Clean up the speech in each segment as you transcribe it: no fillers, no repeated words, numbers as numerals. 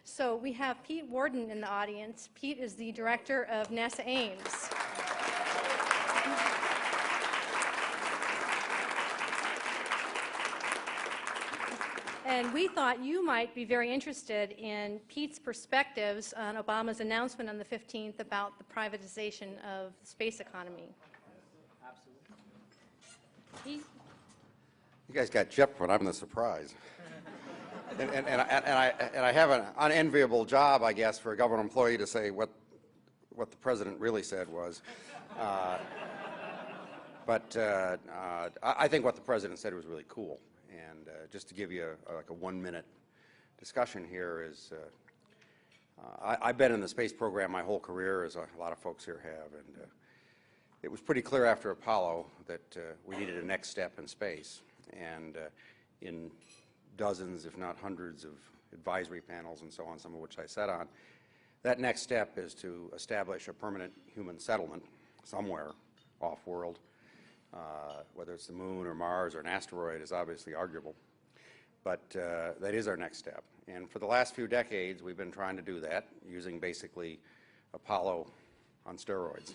So we have Pete Warden in the audience. Pete is the director of NASA Ames. And we thought you might be very interested in Pete's perspectives on Obama's announcement on the 15th about the privatization of the space economy. Absolutely. Pete? You guys got gypped when I'm the surprise. and I have an unenviable job, I guess, for a government employee to say what the president really said was. But I think what the president said was really cool. And just to give you like a 1-minute discussion here is, I've been in the space program my whole career, as a lot of folks here have, and it was pretty clear after Apollo that we needed a next step in space. And in dozens, if not hundreds, of advisory panels and so on, some of which I sat on, that next step is to establish a permanent human settlement somewhere off-world. Whether it's the moon or Mars or an asteroid is obviously arguable, but that is our next step. And for the last few decades, we've been trying to do that using basically Apollo on steroids.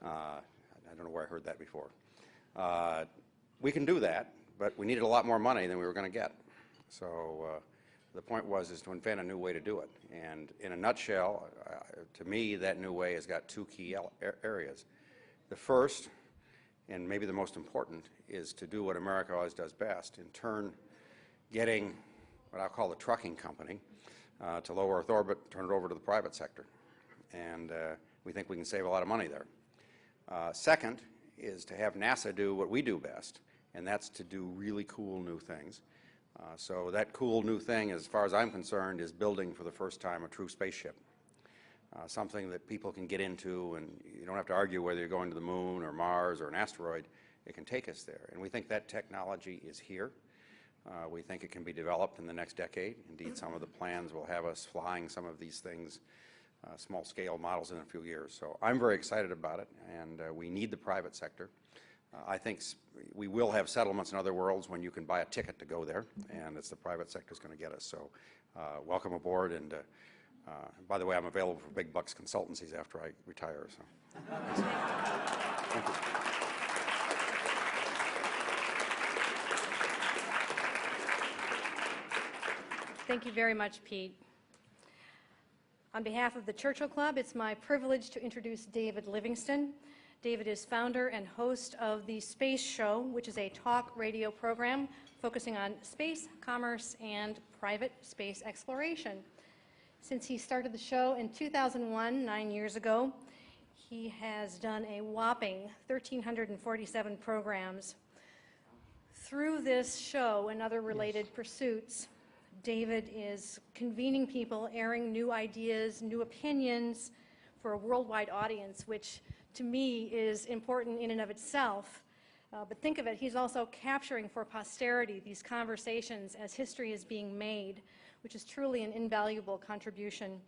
I don't know where I heard that before. We can do that, but we needed a lot more money than we were going to get. So the point is to invent a new way to do it. And in a nutshell, to me, that new way has got two key areas. The first, and maybe the most important, is to do what America always does best, in turn getting what I'll call the trucking company to low Earth orbit, turn it over to the private sector. And we think we can save a lot of money there. Second is to have NASA do what we do best, and that's to do really cool new things. So that cool new thing, as far as I'm concerned, is building for the first time a true spaceship. Something that people can get into, and you don't have to argue whether you're going to the moon or Mars or an asteroid. It can take us there. And we think that technology is here. We think it can be developed in the next decade. Indeed, some of the plans will have us flying some of these things, small-scale models, in a few years. So I'm very excited about it, and we need the private sector. I think we will have settlements in other worlds when you can buy a ticket to go there, and it's the private sector is going to get us. So welcome aboard, and by the way, I'm available for big bucks consultancies after I retire. So. Thank you. Thank you very much, Pete. On behalf of the Churchill Club, it's my privilege to introduce David Livingston. David is founder and host of the Space Show, which is a talk radio program focusing on space, commerce, and private space exploration. Since he started the show in 2001, 9 years ago, he has done a whopping 1,347 programs. Through this show and other related pursuits, David is convening people, airing new ideas, new opinions for a worldwide audience, which to me is important in and of itself. But think of it, he's also capturing for posterity these conversations as history is being made, which is truly an invaluable contribution.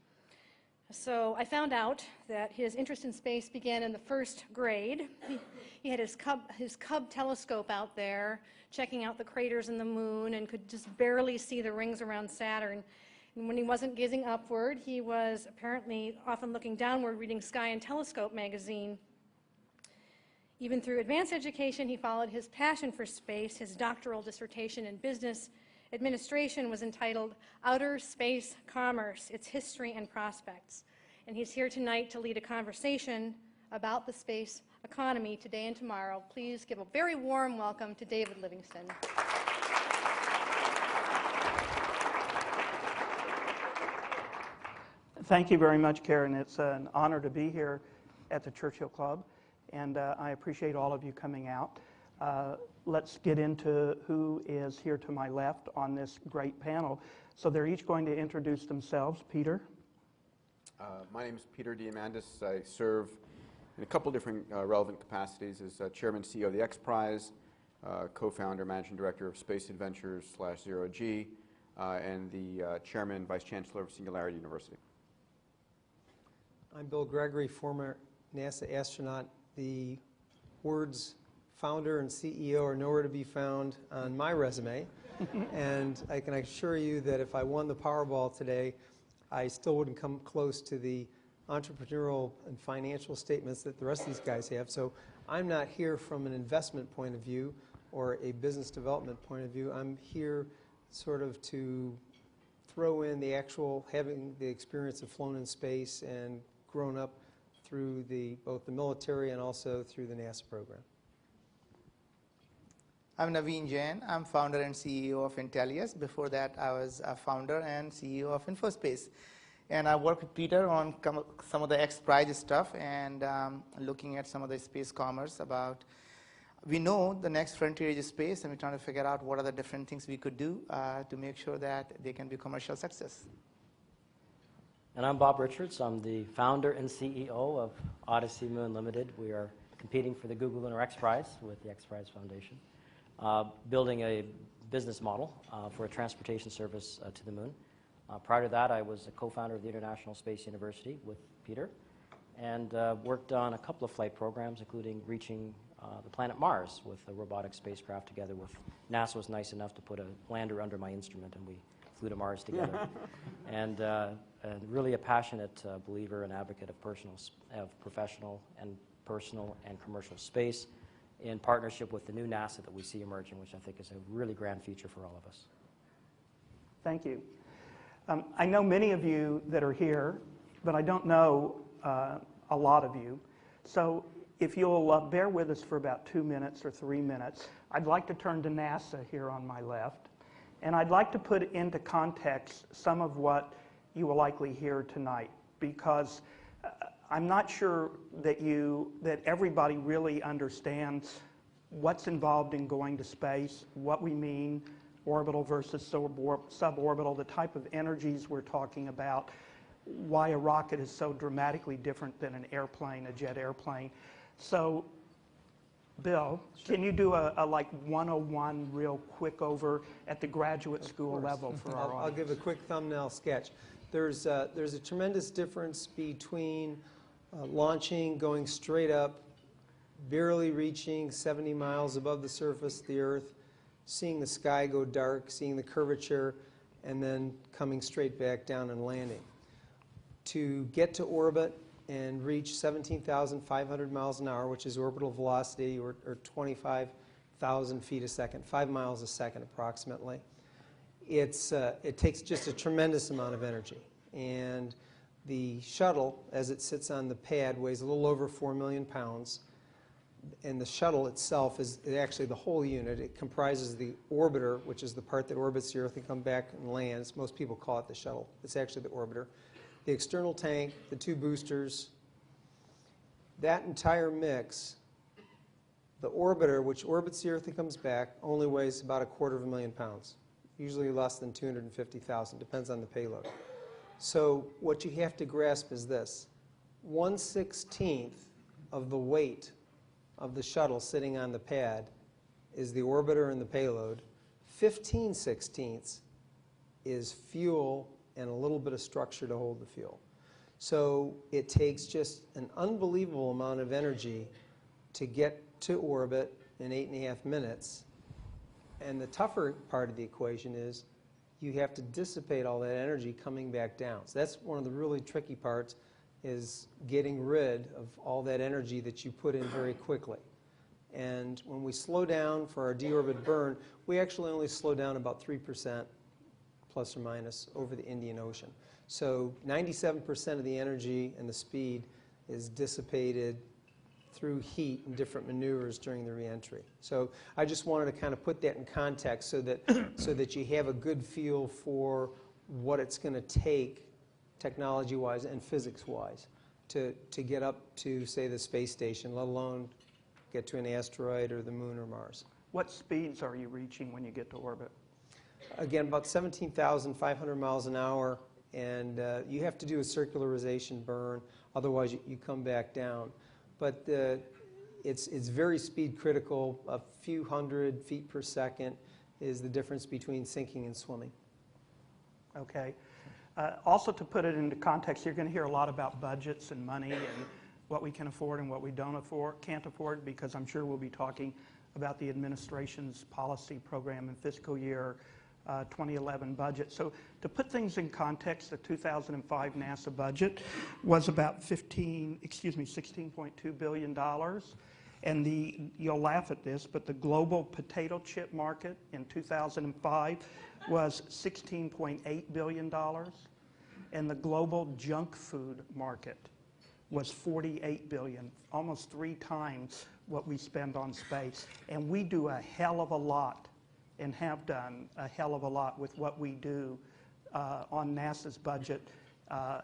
So I found out that his interest in space began in the first grade. He had his Cub telescope out there, checking out the craters in the moon, and could just barely see the rings around Saturn. And when he wasn't gazing upward, he was apparently often looking downward, reading Sky and Telescope magazine. Even through advanced education, he followed his passion for space. His doctoral dissertation in business administration was entitled Outer Space Commerce, Its History and Prospects. And he's here tonight to lead a conversation about the space economy today and tomorrow. Please give a very warm welcome to David Livingston. Thank you very much, Karen. It's an honor to be here at the Churchill Club, and I appreciate all of you coming out. Let's get into who is here to my left on this great panel. So they're each going to introduce themselves. Peter? My name is Peter Diamandis. I serve in a couple different relevant capacities as Chairman CEO of the X Prize, co-founder, managing director of Space Adventures /Zero G, and the Chairman and Vice Chancellor of Singularity University. I'm Bill Gregory, former NASA astronaut. The words founder and CEO are nowhere to be found on my resume. And I can assure you that if I won the Powerball today, I still wouldn't come close to the entrepreneurial and financial statements that the rest of these guys have. So I'm not here from an investment point of view or a business development point of view. I'm here sort of to throw in the actual having the experience of flown in space and grown up through both the military and also through the NASA program. I'm Naveen Jain. I'm founder and CEO of Intelius. Before that, I was a founder and CEO of InfoSpace. And I work with Peter on some of the X Prize stuff and looking at some of the space commerce about, we know the next frontier is space, and we're trying to figure out what are the different things we could do to make sure that they can be commercial success. And I'm Bob Richards. I'm the founder and CEO of Odyssey Moon Limited. We are competing for the Google Lunar X Prize with the X Prize Foundation, building a business model for a transportation service to the moon. Prior to that, I was a co-founder of the International Space University with Peter, and worked on a couple of flight programs, including reaching the planet Mars with a robotic spacecraft together with NASA was nice enough to put a lander under my instrument, and we flew to Mars together. And really a passionate believer and advocate of professional and personal and commercial space in partnership with the new NASA that we see emerging, which I think is a really grand future for all of us. Thank you. I know many of you that are here, but I don't know a lot of you. So if you'll bear with us for about 2 minutes or 3 minutes, I'd like to turn to NASA here on my left. And I'd like to put into context some of what you will likely hear tonight, because I'm not sure that everybody really understands what's involved in going to space, what we mean, orbital versus suborbital, the type of energies we're talking about, why a rocket is so dramatically different than an airplane, a jet airplane. So, Bill, can you do a like 101 real quick over at the graduate school level for our audience? I'll give a quick thumbnail sketch. There's a tremendous difference between launching, going straight up, barely reaching 70 miles above the surface of the Earth, seeing the sky go dark, seeing the curvature, and then coming straight back down and landing. To get to orbit and reach 17,500 miles an hour, which is orbital velocity, or 25,000 feet a second, 5 miles a second approximately, it takes just a tremendous amount of energy. And the shuttle, as it sits on the pad, weighs a little over 4 million pounds. And the shuttle itself is actually the whole unit. It comprises the orbiter, which is the part that orbits the Earth and comes back and lands. Most people call it the shuttle. It's actually the orbiter. The external tank, the 2 boosters, that entire mix, the orbiter, which orbits the Earth and comes back, only weighs about 250,000 pounds, usually less than 250,000, depends on the payload. So what you have to grasp is this: 1/16 of the weight of the shuttle sitting on the pad is the orbiter and the payload. 15/16 is fuel and a little bit of structure to hold the fuel. So it takes just an unbelievable amount of energy to get to orbit in 8.5 minutes. And the tougher part of the equation is you have to dissipate all that energy coming back down. So that's one of the really tricky parts, is getting rid of all that energy that you put in very quickly. And when we slow down for our deorbit burn, we actually only slow down about 3%, plus or minus, over the Indian Ocean. So 97% of the energy and the speed is dissipated through heat and different maneuvers during the reentry. So I just wanted to kind of put that in context so that you have a good feel for what it's going to take technology-wise and physics-wise to get up to, say, the space station, let alone get to an asteroid or the moon or Mars. What speeds are you reaching when you get to orbit? Again, about 17,500 miles an hour, and you have to do a circularization burn, otherwise you come back down. But it's very speed critical. A few hundred feet per second is the difference between sinking and swimming. Okay. Also, to put it into context, you're going to hear a lot about budgets and money and what we can afford and what we can't afford, because I'm sure we'll be talking about the administration's policy program and fiscal year 2011 budget. So to put things in context, the 2005 NASA budget was about $16.2 billion. And you'll laugh at this, but the global potato chip market in 2005 was $16.8 billion. And the global junk food market was $48 billion, almost 3 times what we spend on space. And we do a hell of a lot, and have done a hell of a lot with what we do on NASA's budget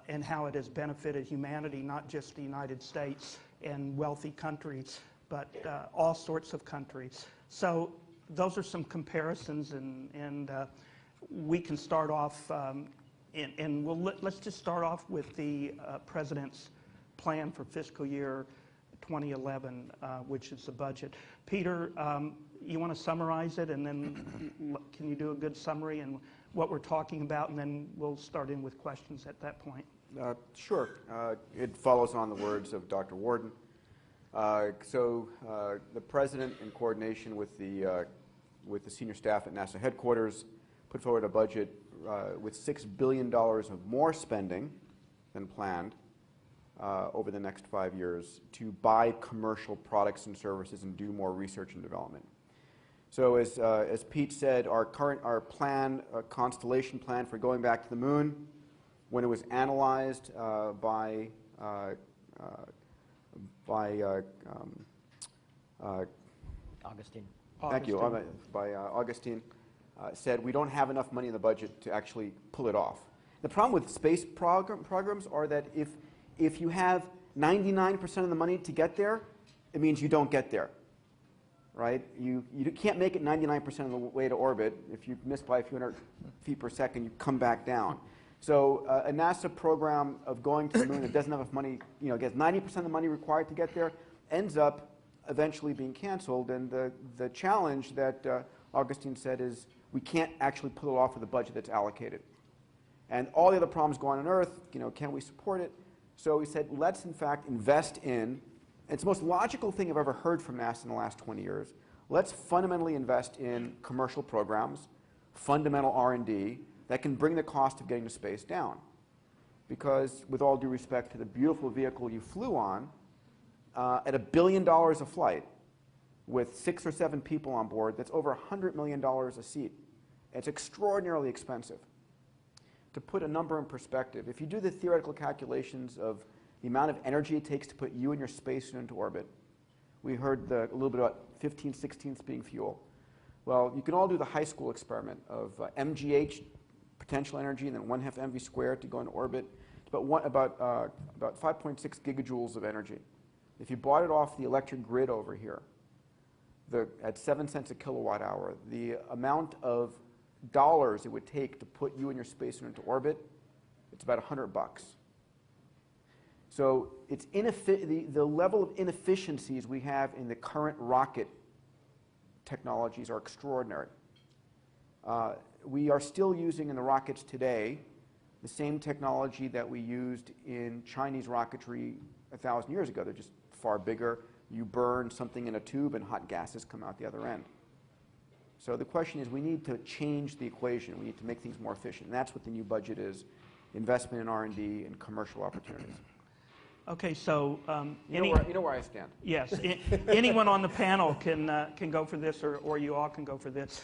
and how it has benefited humanity, not just the United States and wealthy countries, but all sorts of countries. So those are some comparisons, and we can start off, let's just start off with the President's plan for fiscal year 2011, which is the budget. Peter, you want to summarize it, and then can you do a good summary and what we're talking about, and then we'll start in with questions at that point. Sure. It follows on the words of Dr. Warden. So the President, in coordination with the senior staff at NASA headquarters, put forward a budget with $6 billion of more spending than planned over the next 5 years to buy commercial products and services and do more research and development. So as Pete said, our plan, constellation plan for going back to the moon, when it was analyzed by Augustine. Thank you. By Augustine, said we don't have enough money in the budget to actually pull it off. The problem with space programs are that if you have 99% of the money to get there, it means you don't get there, right? You can't make it 99% of the way to orbit. If you miss by a few hundred feet per second, you come back down. So a NASA program of going to the moon that doesn't have enough money, gets 90% of the money required to get there, ends up eventually being canceled. And the challenge that Augustine said is we can't actually pull it off with a budget that's allocated. And all the other problems going on Earth, can we support it? So he said, let's in fact invest in, it's the most logical thing I've ever heard from NASA in the last 20 years, let's fundamentally invest in commercial programs, fundamental R&D, that can bring the cost of getting to space down. Because with all due respect to the beautiful vehicle you flew on, at $1 billion a flight, with 6 or 7 people on board, that's over $100 million a seat. It's extraordinarily expensive. To put a number in perspective, if you do the theoretical calculations of the amount of energy it takes to put you and your spacesuit into orbit, we heard a little bit about 15/16 being fuel. Well, you can all do the high school experiment of mgh, potential energy, and then 1/2 mv squared to go into orbit. It's about 5.6 gigajoules of energy. If you bought it off the electric grid over here, at 7 cents a kilowatt hour, the amount of dollars it would take to put you and your spacesuit into orbit, it's about $100. So it's the level of inefficiencies we have in the current rocket technologies are extraordinary. We are still using in the rockets today the same technology that we used in Chinese rocketry 1,000 years ago. They're just far bigger. You burn something in a tube and hot gases come out the other end. So the question is, we need to change the equation. We need to make things more efficient. And that's what the new budget is, investment in R&D and commercial opportunities. Okay, so you know where I stand. Yes, anyone on the panel can go for this, or you all can go for this.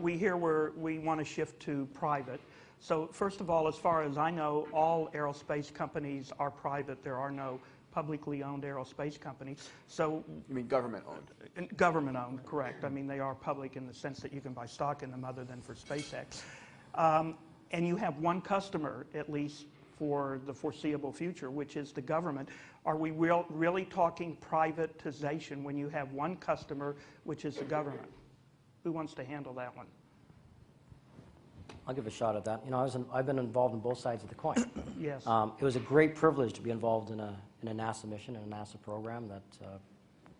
We want to shift to private. So first of all, as far as I know, all aerospace companies are private. There are no publicly owned aerospace companies. So you mean government owned? Government owned, correct. I mean, they are public in the sense that you can buy stock in them other than for SpaceX. And you have one customer, at least for the foreseeable future, which is the government. Are we really talking privatization when you have one customer, which is the government? Who wants to handle that one? I'll give a shot at that. I've been involved in both sides of the coin. Yes. It was a great privilege to be involved in a NASA mission and a NASA program that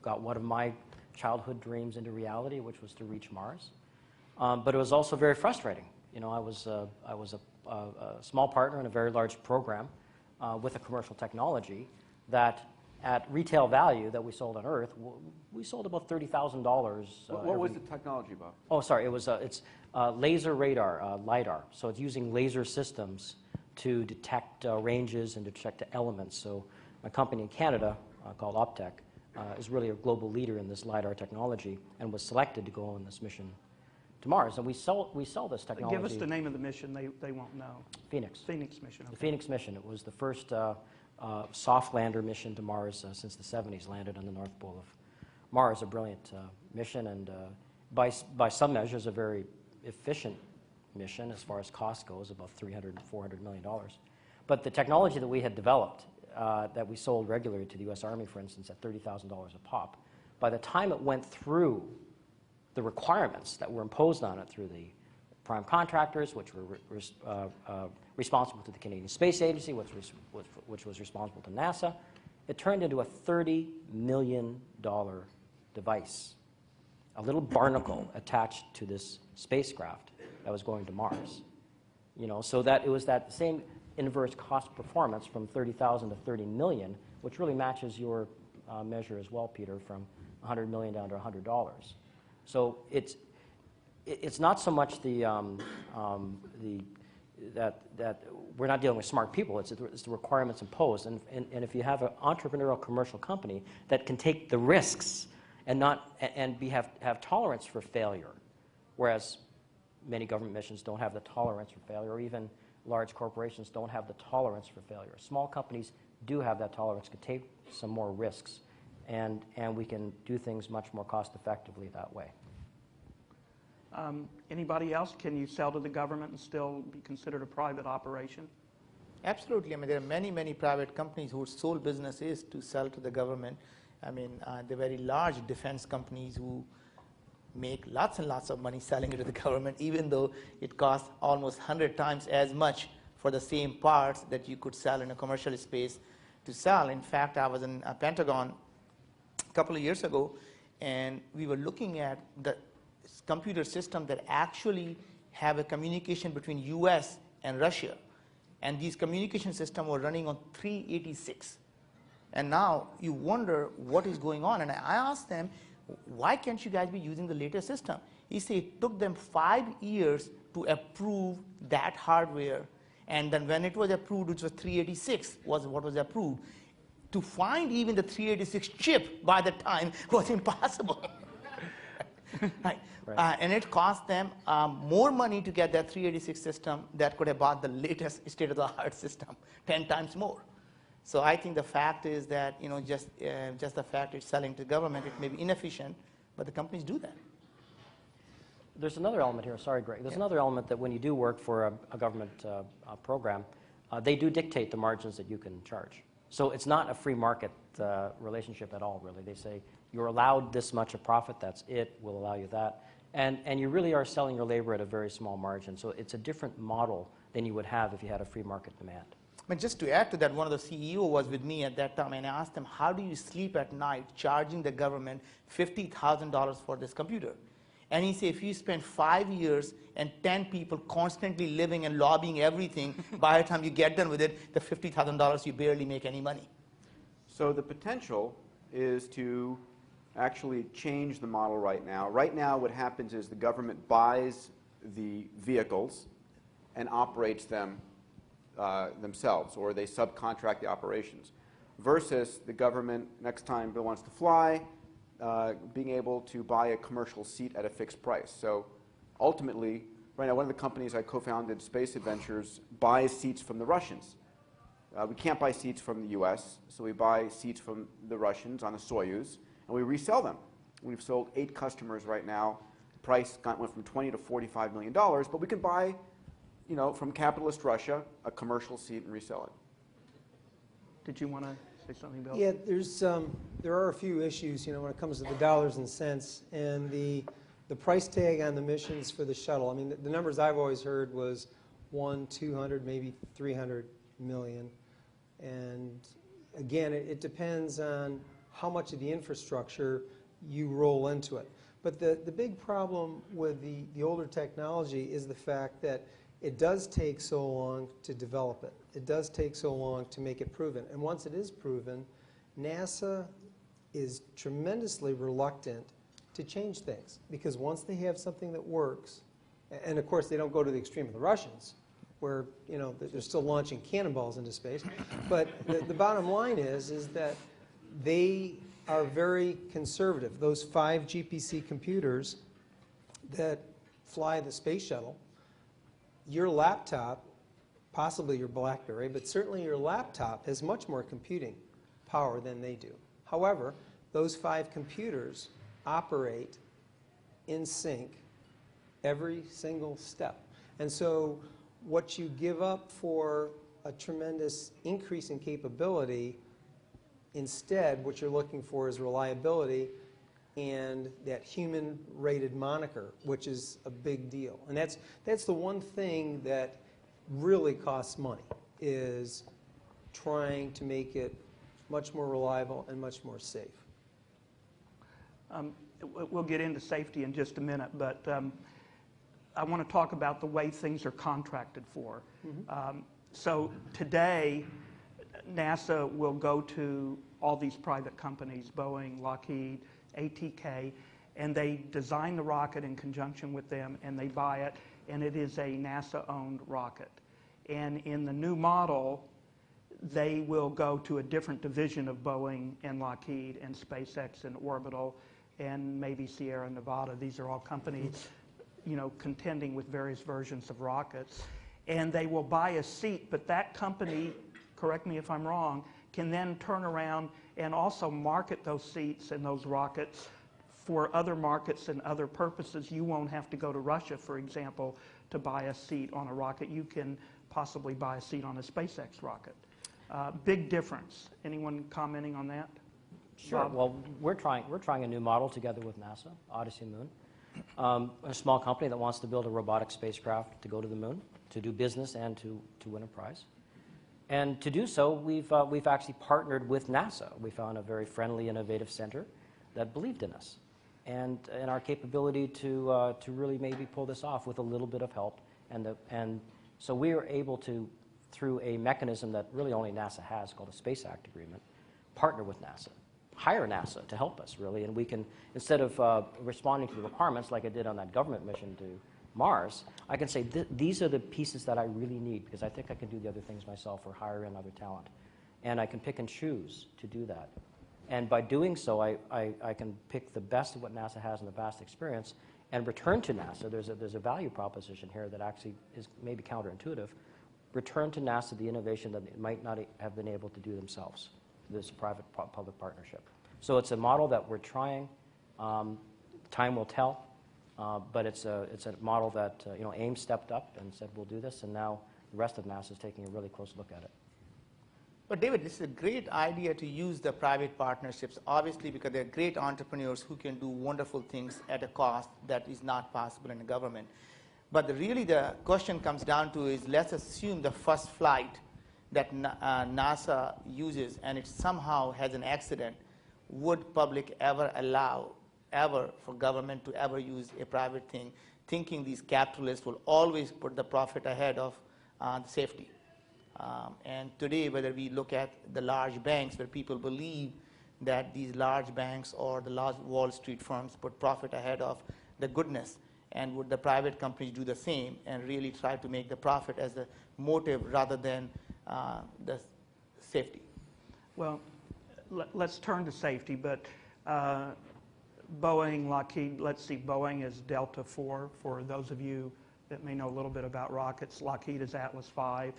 got one of my childhood dreams into reality, which was to reach Mars. But it was also very frustrating. I was a small partner in a very large program with a commercial technology that at retail value that we sold on Earth, we sold about $30,000. What was the technology, Bob? Oh, sorry. It's laser radar, LiDAR. So it's using laser systems to detect ranges and to detect elements. So a company in Canada called Optech is really a global leader in this LiDAR technology and was selected to go on this mission to Mars. And we sell this technology. Give us the name of the mission. They won't know. Phoenix. Phoenix mission. Okay. The Phoenix mission. It was the first soft lander mission to Mars since the 70s, landed on the North Pole of Mars. A brilliant mission, and by some measures, a very efficient mission as far as cost goes, about $300 and $400 million. But the technology that we had developed, that we sold regularly to the U.S. Army, for instance, at $30,000 a pop, by the time it went through the requirements that were imposed on it through the prime contractors, which were responsible to the Canadian Space Agency, which was responsible to NASA, it turned into a $30 million device, a little barnacle attached to this spacecraft that was going to Mars. So that it was that same inverse cost performance from 30,000 to 30 million, which really matches your measure as well, Peter, from 100 million down to $100. So it's not so much that we're not dealing with smart people. It's the requirements imposed. And if you have an entrepreneurial commercial company that can take the risks and have tolerance for failure, whereas many government missions don't have the tolerance for failure, or even large corporations don't have the tolerance for failure. Small companies do have that tolerance, can take some more risks, and we can do things much more cost effectively that way. Anybody else? Can you sell to the government and still be considered a private operation? Absolutely. I mean, there are many, many private companies whose sole business is to sell to the government. I mean, they're very large defense companies who make lots and lots of money selling it to the government, even though it costs almost 100 times as much for the same parts that you could sell in a commercial space to sell. In fact, I was in Pentagon a couple of years ago, and we were looking at the computer system that actually have a communication between US and Russia. And these communication systems were running on 386. And now you wonder what is going on. And I asked them, why can't you guys be using the latest system? He said it took them 5 years to approve that hardware. And then when it was approved, which was 386 was what was approved, to find even the 386 chip by the time was impossible. Right. And it cost them more money to get that 386 system that could have bought the latest state-of-the-art system, 10 times more. So I think the fact is that, just the fact it's selling to government, it may be inefficient, but the companies do that. There's another element here. Sorry, Greg. There's another element that when you do work for a government program, they do dictate the margins that you can charge. So it's not a free market relationship at all, really. They say, you're allowed this much of profit, that's it, we'll allow you that. And you really are selling your labor at a very small margin. So it's a different model than you would have if you had a free market demand. But just to add to that, one of the CEO was with me at that time, and I asked him, how do you sleep at night charging the government $50,000 for this computer? And he said, if you spend 5 years and 10 people constantly living and lobbying everything, by the time you get done with it, the $50,000, you barely make any money. So the potential is to actually change the model right now. Right now, what happens is the government buys the vehicles and operates them themselves, or they subcontract the operations, versus the government, next time Bill wants to fly, being able to buy a commercial seat at a fixed price. So ultimately, right now, one of the companies I co-founded, Space Adventures, buys seats from the Russians. We can't buy seats from the US, so we buy seats from the Russians on a Soyuz, and we resell them. We've sold 8 customers right now. The price went from $20 to $45 million, but we can buy, from capitalist Russia, a commercial seat and resell it. Did you want to say something, Bill? Yeah, there are a few issues, when it comes to the dollars and cents and the price tag on the missions for the shuttle. I mean, the numbers I've always heard was 200, maybe 300 million. And again, it depends on how much of the infrastructure you roll into it. But the big problem with the older technology is the fact that it does take so long to develop it. It does take so long to make it proven. And once it is proven, NASA is tremendously reluctant to change things, because once they have something that works, and of course they don't go to the extreme of the Russians, where they're still launching cannonballs into space, but the bottom line is that they are very conservative. Those 5 GPC computers that fly the space shuttle, your laptop, possibly your BlackBerry, but certainly your laptop has much more computing power than they do. However, those 5 computers operate in sync every single step. And so what you give up for a tremendous increase in capability, instead what you're looking for is reliability and that human-rated moniker, which is a big deal. And that's the one thing that really costs money, is trying to make it much more reliable and much more safe. We'll get into safety in just a minute, but I want to talk about the way things are contracted for. So today, NASA will go to all these private companies, Boeing, Lockheed, ATK, and they design the rocket in conjunction with them, and they buy it, and it is a NASA-owned rocket. And in the new model, they will go to a different division of Boeing and Lockheed and SpaceX and Orbital and maybe Sierra Nevada. These are all companies, contending with various versions of rockets. And they will buy a seat, but that company, correct me if I'm wrong, can then turn around and also market those seats and those rockets for other markets and other purposes. You won't have to go to Russia, for example, to buy a seat on a rocket. You can possibly buy a seat on a SpaceX rocket. Big difference. Anyone commenting on that? Sure. Bob? Well, we're trying a new model together with NASA, Odyssey Moon, a small company that wants to build a robotic spacecraft to go to the moon, to do business and to win a prize. And to do so, we've actually partnered with NASA. We found a very friendly, innovative center that believed in us and in our capability to really maybe pull this off with a little bit of help. And so we were able to, through a mechanism that really only NASA has, called a Space Act Agreement, partner with NASA, hire NASA to help us, really, and we can, instead of responding to the requirements like I did on that government mission to Mars, I can say these are the pieces that I really need, because I think I can do the other things myself or hire in other talent. And I can pick and choose to do that. And by doing so, I can pick the best of what NASA has in the vast experience and return to NASA. There's a value proposition here that actually is maybe counterintuitive. Return to NASA the innovation that they might not have been able to do themselves. This private-public partnership. So it's a model that we're trying. Time will tell, but it's a model that AIM stepped up and said we'll do this, and now the rest of NASA is taking a really close look at it. But David, this is a great idea to use the private partnerships, obviously, because they're great entrepreneurs who can do wonderful things at a cost that is not possible in the government. But really the question comes down to is, let's assume the first flight that NASA uses and it somehow has an accident. Would public ever allow, for government to ever use a private thing, thinking these capitalists will always put the profit ahead of the safety? And today, whether we look at the large banks where people believe that these large banks or the large Wall Street firms put profit ahead of the goodness, and would the private companies do the same and really try to make the profit as a motive rather than the safety? Well, let's turn to safety, but Boeing, Lockheed, let's see, Boeing is Delta IV, for those of you that may know a little bit about rockets. Lockheed is Atlas V.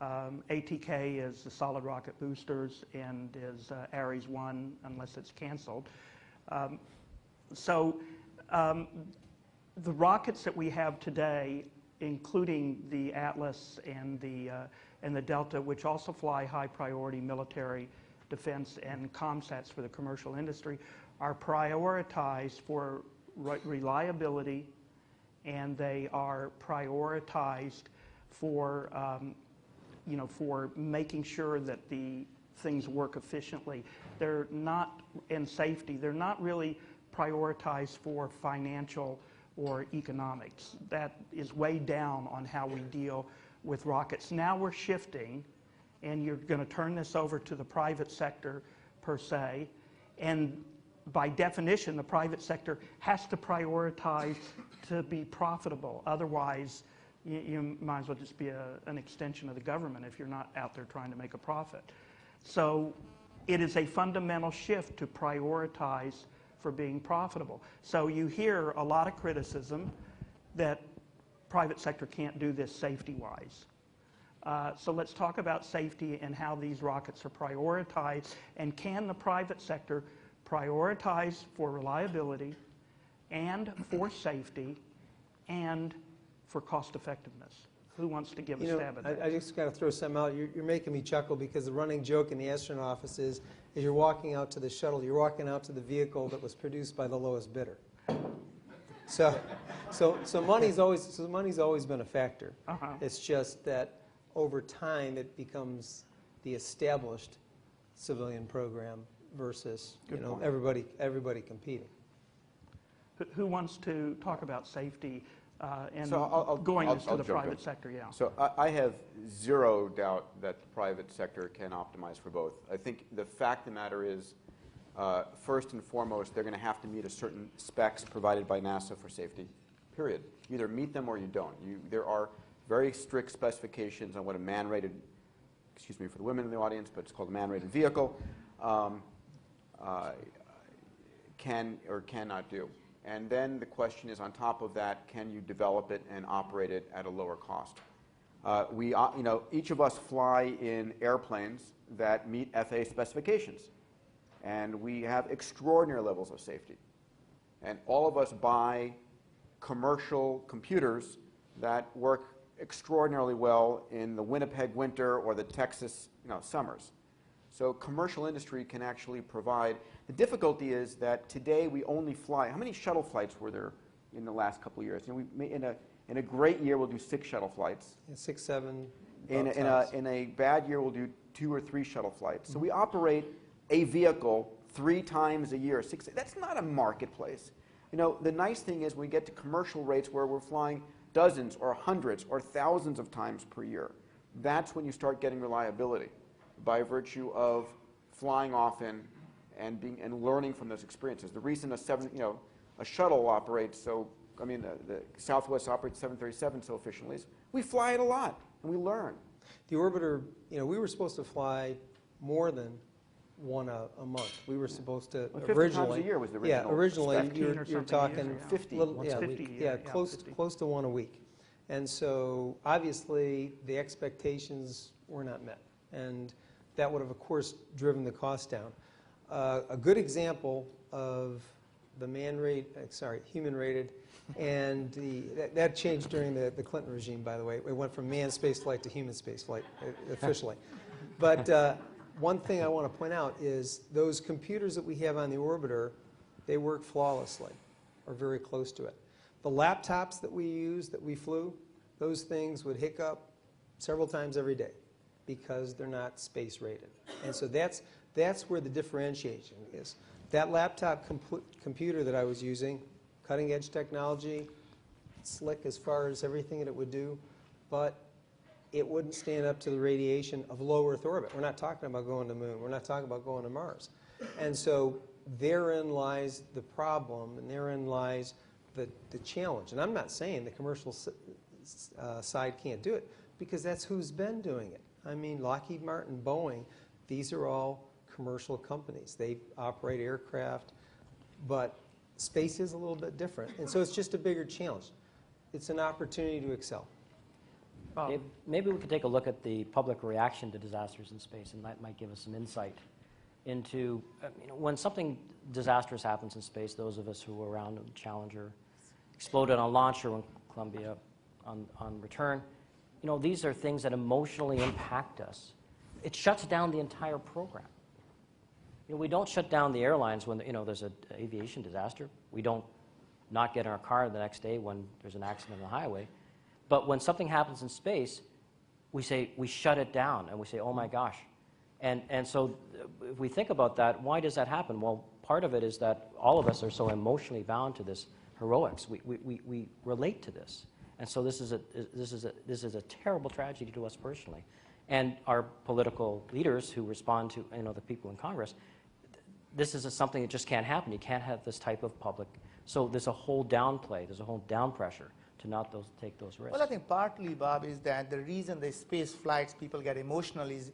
ATK is the solid rocket boosters and is Ares 1, unless it's canceled. The rockets that we have today, including the Atlas and the Delta, which also fly high priority military defense and COMSATs for the commercial industry, are prioritized for reliability, and they are prioritized for for making sure that the things work efficiently. They're not, and safety, they're not really prioritized for financial or economics. That is way down on how we deal with rockets. Now we're shifting, and you're going to turn this over to the private sector per se, and by definition, the private sector has to prioritize to be profitable. Otherwise, you might as well just be an extension of the government if you're not out there trying to make a profit. So it is a fundamental shift to prioritize for being profitable. So you hear a lot of criticism that private sector can't do this safety-wise. So let's talk about safety and how these rockets are prioritized, and can the private sector prioritize for reliability and for safety and for cost effectiveness? Who wants to give a stab at that? I just got to throw something out. You're making me chuckle because the running joke in the astronaut office is you're walking out to the shuttle, you're walking out to the vehicle that was produced by the lowest bidder. So money's always been a factor. It's just that over time it becomes the established civilian program versus everybody competing. Who wants to talk about safety and So going I'll to the jump private in. sector? Yeah. So I have zero doubt that the private sector can optimize for both. I think the fact of the matter is, first and foremost, they're going to have to meet a certain specs provided by NASA for safety, period. You either meet them or you don't. There are very strict specifications on what a man-rated, excuse me for the women in the audience, but it's called a man-rated vehicle, can or cannot do. And then the question is, on top of that, can you develop it and operate it at a lower cost? Each of us fly in airplanes that meet FAA specifications, and we have extraordinary levels of safety. And all of us buy commercial computers that work extraordinarily well in the Winnipeg winter or the Texas summers. So commercial industry can actually provide. The difficulty is that today we only fly. How many shuttle flights were there in the last couple of years? In a great year, we'll do 6 shuttle flights. 6, 7. In a bad year, we'll do 2 or 3 shuttle flights. So we operate a vehicle 3 times a year. 6. That's not a marketplace. The nice thing is when we get to commercial rates where we're flying dozens or hundreds or thousands of times per year, that's when you start getting reliability by virtue of flying often and learning from those experiences. The reason a shuttle operates the Southwest operates 737 so efficiently is we fly it a lot and we learn. The orbiter, we were supposed to fly more than one a month. We were supposed to 50 originally. times a year was the original. Yeah, originally 15 or you're something talking years, yeah. 50. Close to one a week. And so obviously the expectations were not met, and that would have, of course, driven the cost down. A good example of the human-rated, and that changed during the Clinton regime, by the way. It went from manned spaceflight to human spaceflight officially. But one thing I want to point out is those computers that we have on the orbiter, they work flawlessly, or very close to it. The laptops that we use, that we flew, those things would hiccup several times every day because they're not space rated. And so that's where the differentiation is. That laptop computer that I was using, cutting edge technology, slick as far as everything that it would do, but it wouldn't stand up to the radiation of low Earth orbit. We're not talking about going to the moon. We're not talking about going to Mars. And so therein lies the problem, and therein lies the challenge. And I'm not saying the commercial side can't do it, because that's who's been doing it. I mean, Lockheed Martin, Boeing, these are all commercial companies. They operate aircraft, but space is a little bit different. And so it's just a bigger challenge. It's an opportunity to excel. Maybe we could take a look at the public reaction to disasters in space, and that might give us some insight into when something disastrous happens in space. Those of us who were around when Challenger exploded on launch, or when Columbia on return, these are things that emotionally impact us. It shuts down the entire program. We don't shut down the airlines when there's an aviation disaster. We don't not get in our car the next day when there's an accident on the highway. But when something happens in space, we shut it down, and we say, oh my gosh. And so if we think about that, why does that happen? Well, part of it is that all of us are so emotionally bound to this heroics. We relate to this. And so this is a terrible tragedy to us personally. And our political leaders who respond to the people in Congress, this is something that just can't happen. You can't have this type of public. So there's a whole downplay. There's a whole down pressure to not take those risks. Well, I think partly, Bob, is that the reason the space flights people get emotional is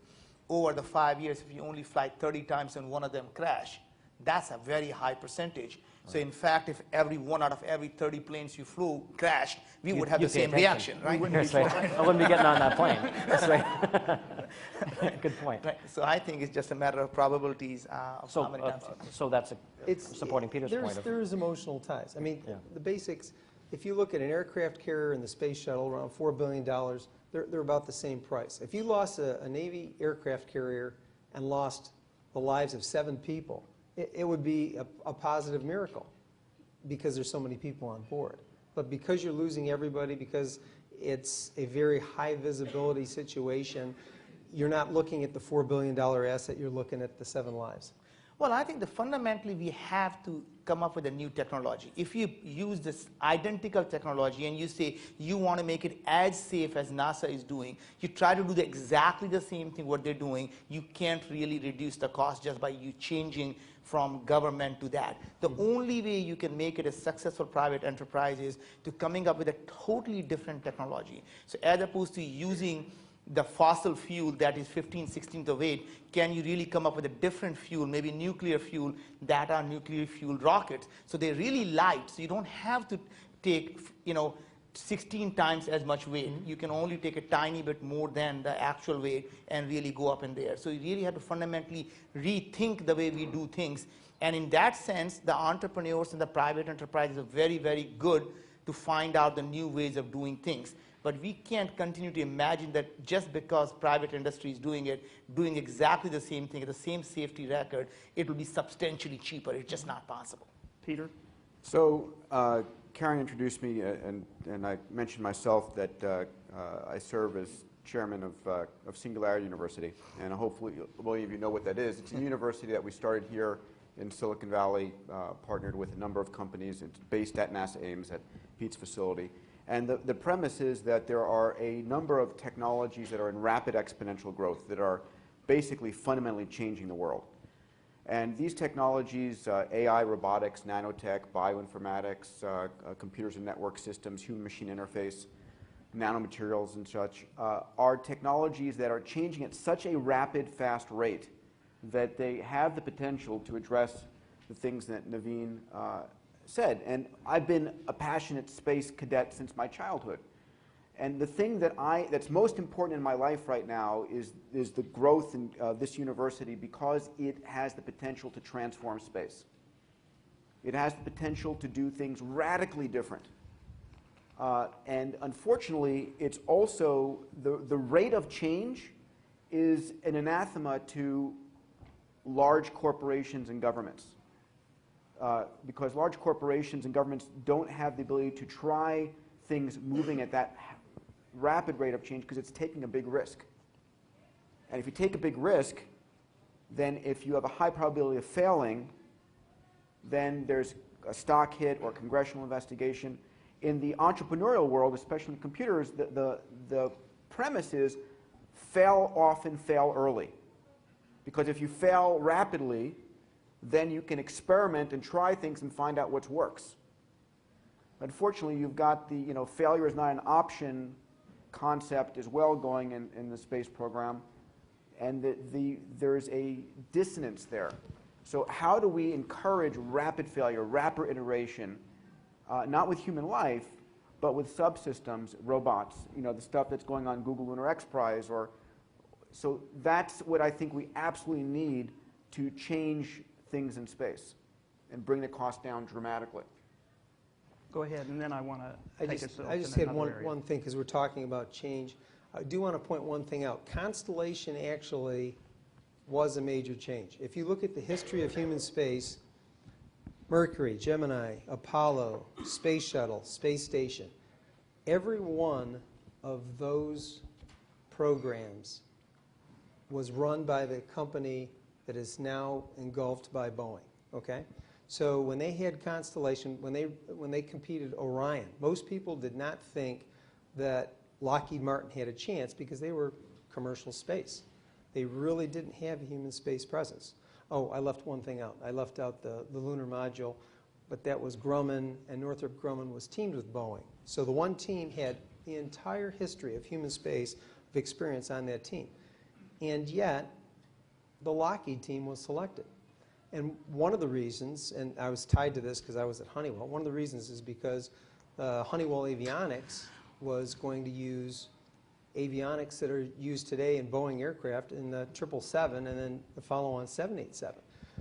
over the 5 years, if you only fly 30 times and one of them crash, that's a very high percentage. So in fact, if every 1 out of every 30 planes you flew crashed, we would have the same reaction, right? That's right. I wouldn't be getting on that plane. That's right. Good point. Right. So I think it's just a matter of probabilities of how many times. So that's supporting Peter's point. There's emotional ties. I mean, Yeah. the basics, if you look at an aircraft carrier and the space shuttle, around $4 billion, they're about the same price. If you lost a Navy aircraft carrier and lost the lives of 7 people, it would be a positive miracle because there's so many people on board. But because you're losing everybody, because it's a very high visibility situation, you're not looking at the $4 billion asset, you're looking at the 7 lives. Well, I think that fundamentally we have to come up with a new technology. If you use this identical technology and you say you want to make it as safe as NASA is doing, you try to do exactly the same thing what they're doing, you can't really reduce the cost just by you changing from government to that. The only way you can make it a successful private enterprise is to coming up with a totally different technology. So as opposed to using the fossil fuel that is 15/16 of weight, can you really come up with a different fuel, maybe nuclear fuel, that are nuclear fueled rockets? So they're really light, so you don't have to take 16 times as much weight. You can only take a tiny bit more than the actual weight and really go up in there. So you really have to fundamentally rethink the way we do things. And in that sense, the entrepreneurs and the private enterprises are very, very good to find out the new ways of doing things. But we can't continue to imagine that just because private industry is doing it, doing exactly the same thing, the same safety record, it will be substantially cheaper. It's just not possible. Peter? So Karen introduced me, and I mentioned myself that I serve as chairman of Singularity University, and hopefully many of you know what that is. It's a university that we started here in Silicon Valley, partnered with a number of companies. It's based at NASA Ames at Pete's facility. And the premise is that there are a number of technologies that are in rapid exponential growth that are basically fundamentally changing the world. And these technologies, AI, robotics, nanotech, bioinformatics, computers and network systems, human-machine interface, nanomaterials and such, are technologies that are changing at such a rapid, fast rate that they have the potential to address the things that Naveen said. And I've been a passionate space cadet since my childhood. And the thing that's most important in my life right now is the growth in this university, because it has the potential to transform space. It has the potential to do things radically different. And unfortunately, it's also, the rate of change is an anathema to large corporations and governments. Because large corporations and governments don't have the ability to try things moving at that rapid rate of change because it's taking a big risk. And if you take a big risk, then if you have a high probability of failing, then there's a stock hit or congressional investigation. In the entrepreneurial world, especially in computers, the premise is fail often, fail early. Because if you fail rapidly, then you can experiment and try things and find out what works. Unfortunately, you've got the failure is not an option concept as well going in the space program, and there's a dissonance there. So how do we encourage rapid failure, rapid iteration, not with human life, but with subsystems, robots, the stuff that's going on Google Lunar X Prize, so that's what I think we absolutely need to change things in space and bring the cost down dramatically. Go ahead, and then I want to take us I just had one thing, because we're talking about change. I do want to point one thing out. Constellation actually was a major change. If you look at the history of human space, Mercury, Gemini, Apollo, Space Shuttle, Space Station, every one of those programs was run by the company that is now engulfed by Boeing, okay? So when they had Constellation, when they competed Orion, most people did not think that Lockheed Martin had a chance because they were commercial space. They really didn't have a human space presence. Oh, I left one thing out. I left out the lunar module, but that was Grumman, and Northrop Grumman was teamed with Boeing. So the one team had the entire history of human space of experience on that team. And yet, the Lockheed team was selected. And one of the reasons, and I was tied to this because I was at Honeywell, one of the reasons is because Honeywell Avionics was going to use avionics that are used today in Boeing aircraft in the 777 and then the follow-on 787.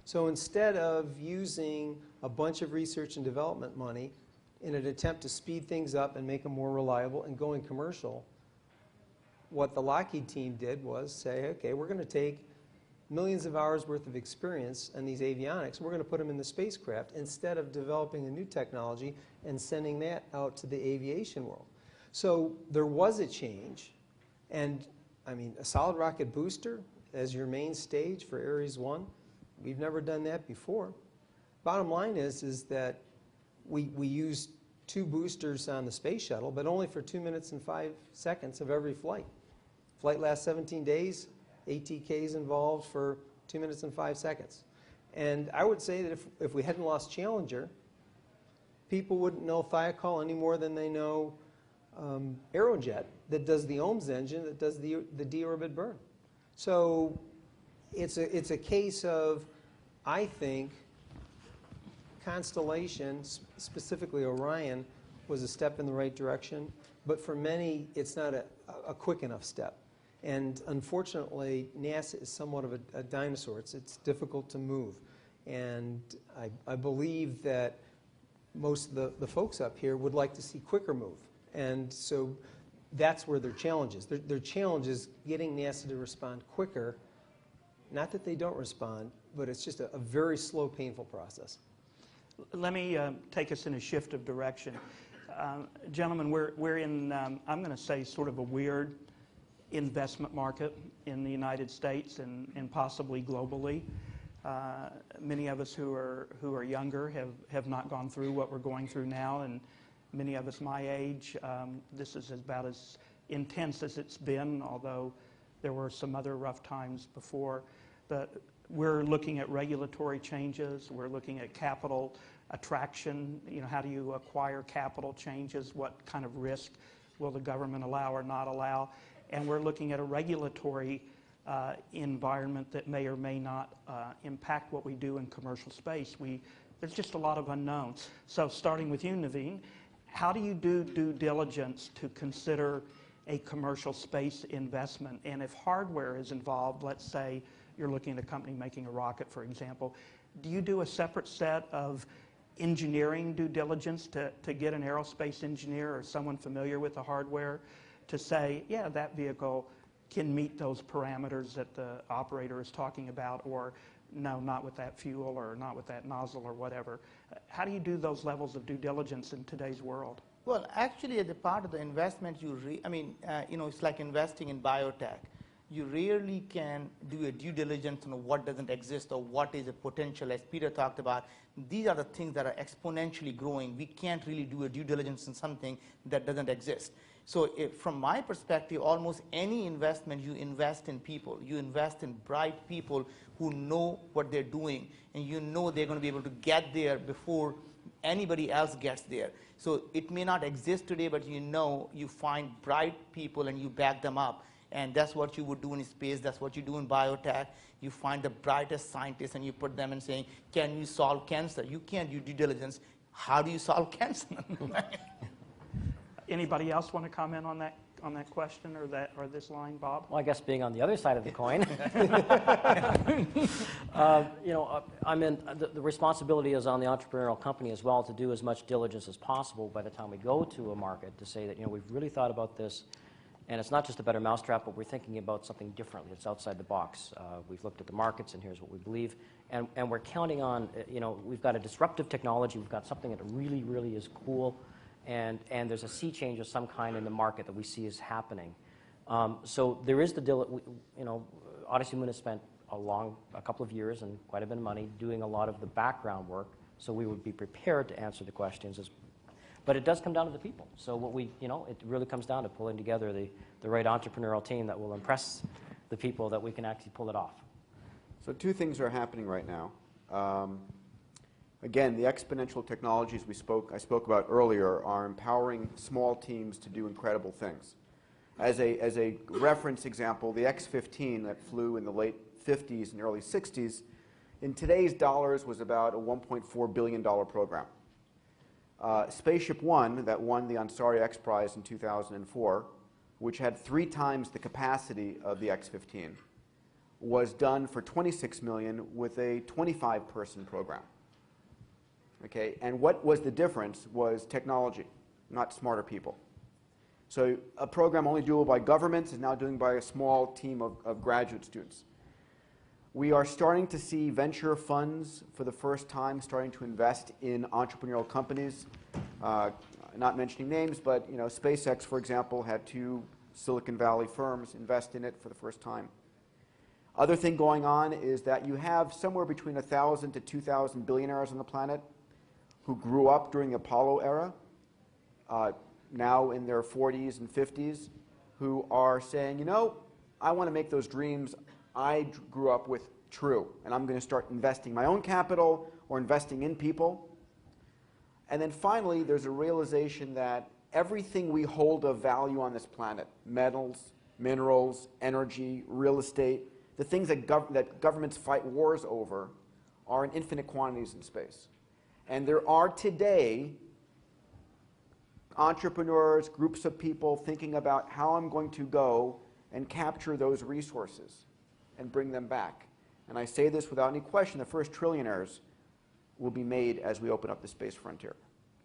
So instead of using a bunch of research and development money in an attempt to speed things up and make them more reliable and going commercial, what the Lockheed team did was say, okay, we're going to take millions of hours worth of experience in these avionics, we're going to put them in the spacecraft instead of developing a new technology and sending that out to the aviation world. So there was a change, and I mean, a solid rocket booster as your main stage for Ares 1, we've never done that before. Bottom line is that we used 2 boosters on the space shuttle, but only for 2 minutes and 5 seconds of every flight. Flight lasts 17 days, ATKs involved for 2 minutes and 5 seconds. And I would say that if we hadn't lost Challenger, people wouldn't know Thiokol any more than they know Aerojet, that does the OMS engine, that does the deorbit burn. So it's a case of, I think, Constellation, specifically Orion, was a step in the right direction, but for many, it's not a quick enough step. And unfortunately, NASA is somewhat of a dinosaur. It's difficult to move. And I believe that most of the folks up here would like to see quicker move. And so that's where their challenge is. Their challenge is getting NASA to respond quicker. Not that they don't respond, but it's just a very slow, painful process. Let me take us in a shift of direction. Gentlemen, we're in, I'm going to say, sort of a weird investment market in the United States and possibly globally. Many of us who are younger have not gone through what we're going through now, and many of us my age, this is about as intense as it's been, although there were some other rough times before. But we're looking at regulatory changes. We're looking at capital attraction. You know, how do you acquire capital changes? What kind of risk will the government allow or not allow? And we're looking at a regulatory environment that may or may not impact what we do in commercial space. There's just a lot of unknowns. So starting with you, Naveen, how do you do due diligence to consider a commercial space investment? And if hardware is involved, let's say you're looking at a company making a rocket, for example, do you do a separate set of engineering due diligence to get an aerospace engineer or someone familiar with the hardware to say, yeah, that vehicle can meet those parameters that the operator is talking about, or no, not with that fuel or not with that nozzle or whatever? How do you do those levels of due diligence in today's world? Well, actually, as a part of the investment, it's like investing in biotech. You rarely can do a due diligence on what doesn't exist or what is a potential. As Peter talked about, these are the things that are exponentially growing. We can't really do a due diligence on something that doesn't exist. So from my perspective, almost any investment, you invest in people. You invest in bright people who know what they're doing, and you know they're going to be able to get there before anybody else gets there. So it may not exist today, but you know you find bright people and you back them up. And that's what you would do in space. That's what you do in biotech. You find the brightest scientists and you put them in saying, can you solve cancer? You can't do due diligence. How do you solve cancer? Anybody else want to comment on that question or this line, Bob? Well, I guess being on the other side of the coin, I'm in the responsibility is on the entrepreneurial company as well to do as much diligence as possible by the time we go to a market to say that we've really thought about this, and it's not just a better mousetrap, but we're thinking about something differently. It's outside the box. We've looked at the markets, and here's what we believe, and we're counting on we've got a disruptive technology. We've got something that really, really is cool. And there's a sea change of some kind in the market that we see is happening. So there is Odyssey Moon has spent a couple of years and quite a bit of money doing a lot of the background work, so we would be prepared to answer the questions. But it does come down to the people. So it really comes down to pulling together the right entrepreneurial team that will impress the people that we can actually pull it off. So two things are happening right now. Again, the exponential technologies I spoke about earlier are empowering small teams to do incredible things. As a reference example, the X-15 that flew in the late 50s and early 60s, in today's dollars was about a $1.4 billion program. Spaceship One, that won the Ansari X Prize in 2004, which had 3 times the capacity of the X-15, was done for $26 million with a 25-person program. Okay, and what was the difference was technology, not smarter people. So a program only doable by governments is now doing by a small team of graduate students. We are starting to see venture funds for the first time starting to invest in entrepreneurial companies. Not mentioning names, but SpaceX, for example, had 2 Silicon Valley firms invest in it for the first time. Other thing going on is that you have somewhere between 1,000 to 2,000 billionaires on the planet who grew up during the Apollo era, now in their 40s and 50s, who are saying, I want to make those dreams I grew up with true, and I'm going to start investing my own capital or investing in people. And then finally, there's a realization that everything we hold of value on this planet, metals, minerals, energy, real estate, the things that governments fight wars over are in infinite quantities in space. And there are today entrepreneurs, groups of people thinking about how I'm going to go and capture those resources and bring them back. And I say this without any question, the first trillionaires will be made as we open up the space frontier.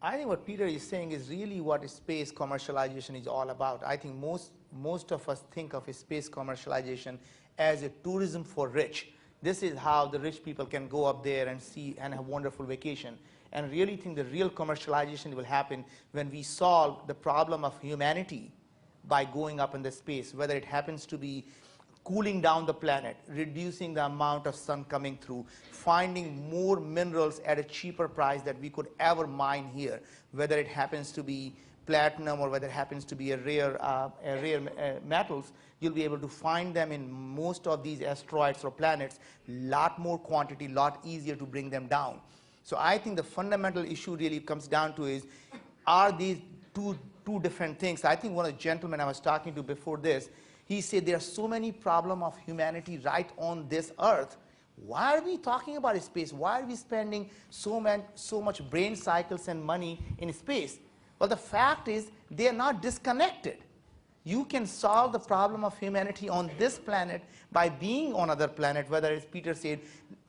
I think what Peter is saying is really what space commercialization is all about. I think most of us think of space commercialization as a tourism for rich. This is how the rich people can go up there and see and have wonderful vacation. And really think the real commercialization will happen when we solve the problem of humanity by going up in the space, whether it happens to be cooling down the planet, reducing the amount of sun coming through, finding more minerals at a cheaper price that we could ever mine here, whether it happens to be platinum or whether it happens to be a rare metals, you'll be able to find them in most of these asteroids or planets, lot more quantity, lot easier to bring them down. So I think the fundamental issue really comes down to is, are these two different things? I think one of the gentlemen I was talking to before this, he said there are so many problems of humanity right on this earth. Why are we talking about space? Why are we spending so much brain cycles and money in space? Well, the fact is they are not disconnected. You can solve the problem of humanity on this planet by being on other planet, whether, as Peter said,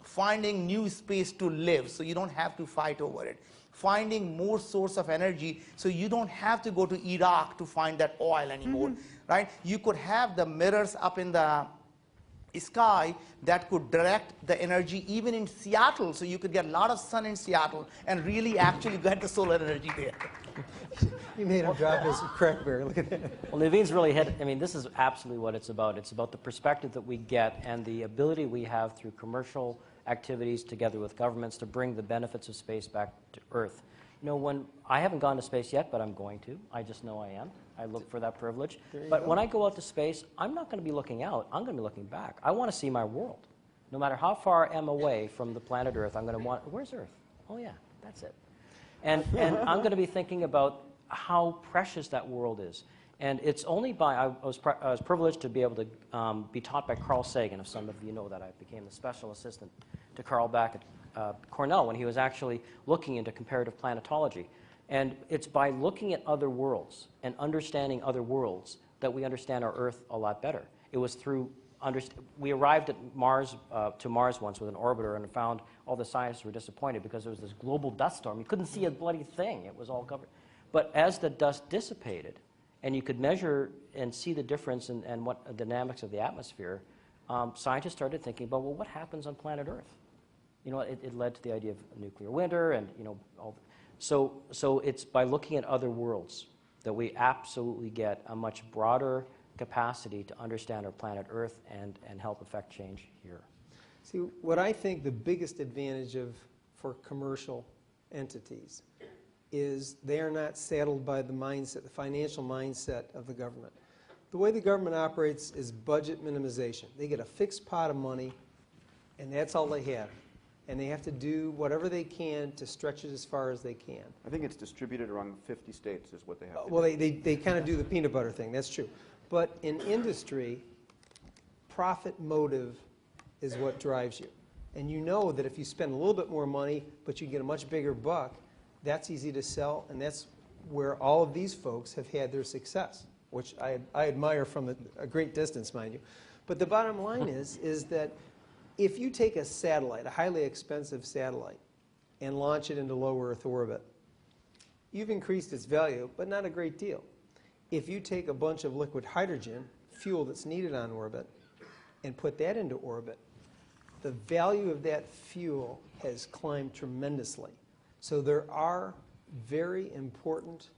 finding new space to live so you don't have to fight over it. Finding more source of energy so you don't have to go to Iraq to find that oil anymore, right? You could have the mirrors up in the sky that could direct the energy even in Seattle, so you could get a lot of sun in Seattle and really actually get the solar energy there. You made him drop his crackberry. Look at that. Well, Naveen's really hit, this is absolutely what it's about. It's about the perspective that we get and the ability we have through commercial activities together with governments to bring the benefits of space back to Earth. When I haven't gone to space yet, but I'm going to. I just know I am. I look for that privilege. But when I go out to space, I'm not going to be looking out. I'm going to be looking back. I want to see my world. No matter how far I am away from the planet Earth, I'm going to want, where's Earth? Oh, yeah, that's it. And I'm going to be thinking about how precious that world is. And it's only by, I was privileged to be able to be taught by Carl Sagan. If some of you know that, I became the special assistant to Carl back at Cornell when he was actually looking into comparative planetology. And it's by looking at other worlds and understanding other worlds that we understand our Earth a lot better. It was through, we arrived at Mars, to Mars once with an orbiter and found all the scientists were disappointed because there was this global dust storm. You couldn't see a bloody thing. It was all covered. But as the dust dissipated, and you could measure and see the difference in what the dynamics of the atmosphere, scientists started thinking about, well, what happens on planet Earth? It led to the idea of a nuclear winter and, all. So it's by looking at other worlds that we absolutely get a much broader capacity to understand our planet Earth and help affect change here. See, what I think the biggest advantage for commercial entities is they are not saddled by the mindset, the financial mindset of the government. The way the government operates is budget minimization. They get a fixed pot of money, And that's all they have. And they have to do whatever they can to stretch it as far as they can. I think it's distributed around 50 states is what they have to Well, do. they kind of do the peanut butter thing, that's true. But in industry, profit motive is what drives you. And you know that if you spend a little bit more money, but you get a much bigger buck, that's easy to sell, and that's where all of these folks have had their success, which I admire from a great distance, mind you. But the bottom line is that if you take a satellite, a highly expensive satellite, and launch it into low Earth orbit, you've increased its value, but not a great deal. If you take a bunch of liquid hydrogen, fuel that's needed on orbit, and put that into orbit, the value of that fuel has climbed tremendously. So there are very important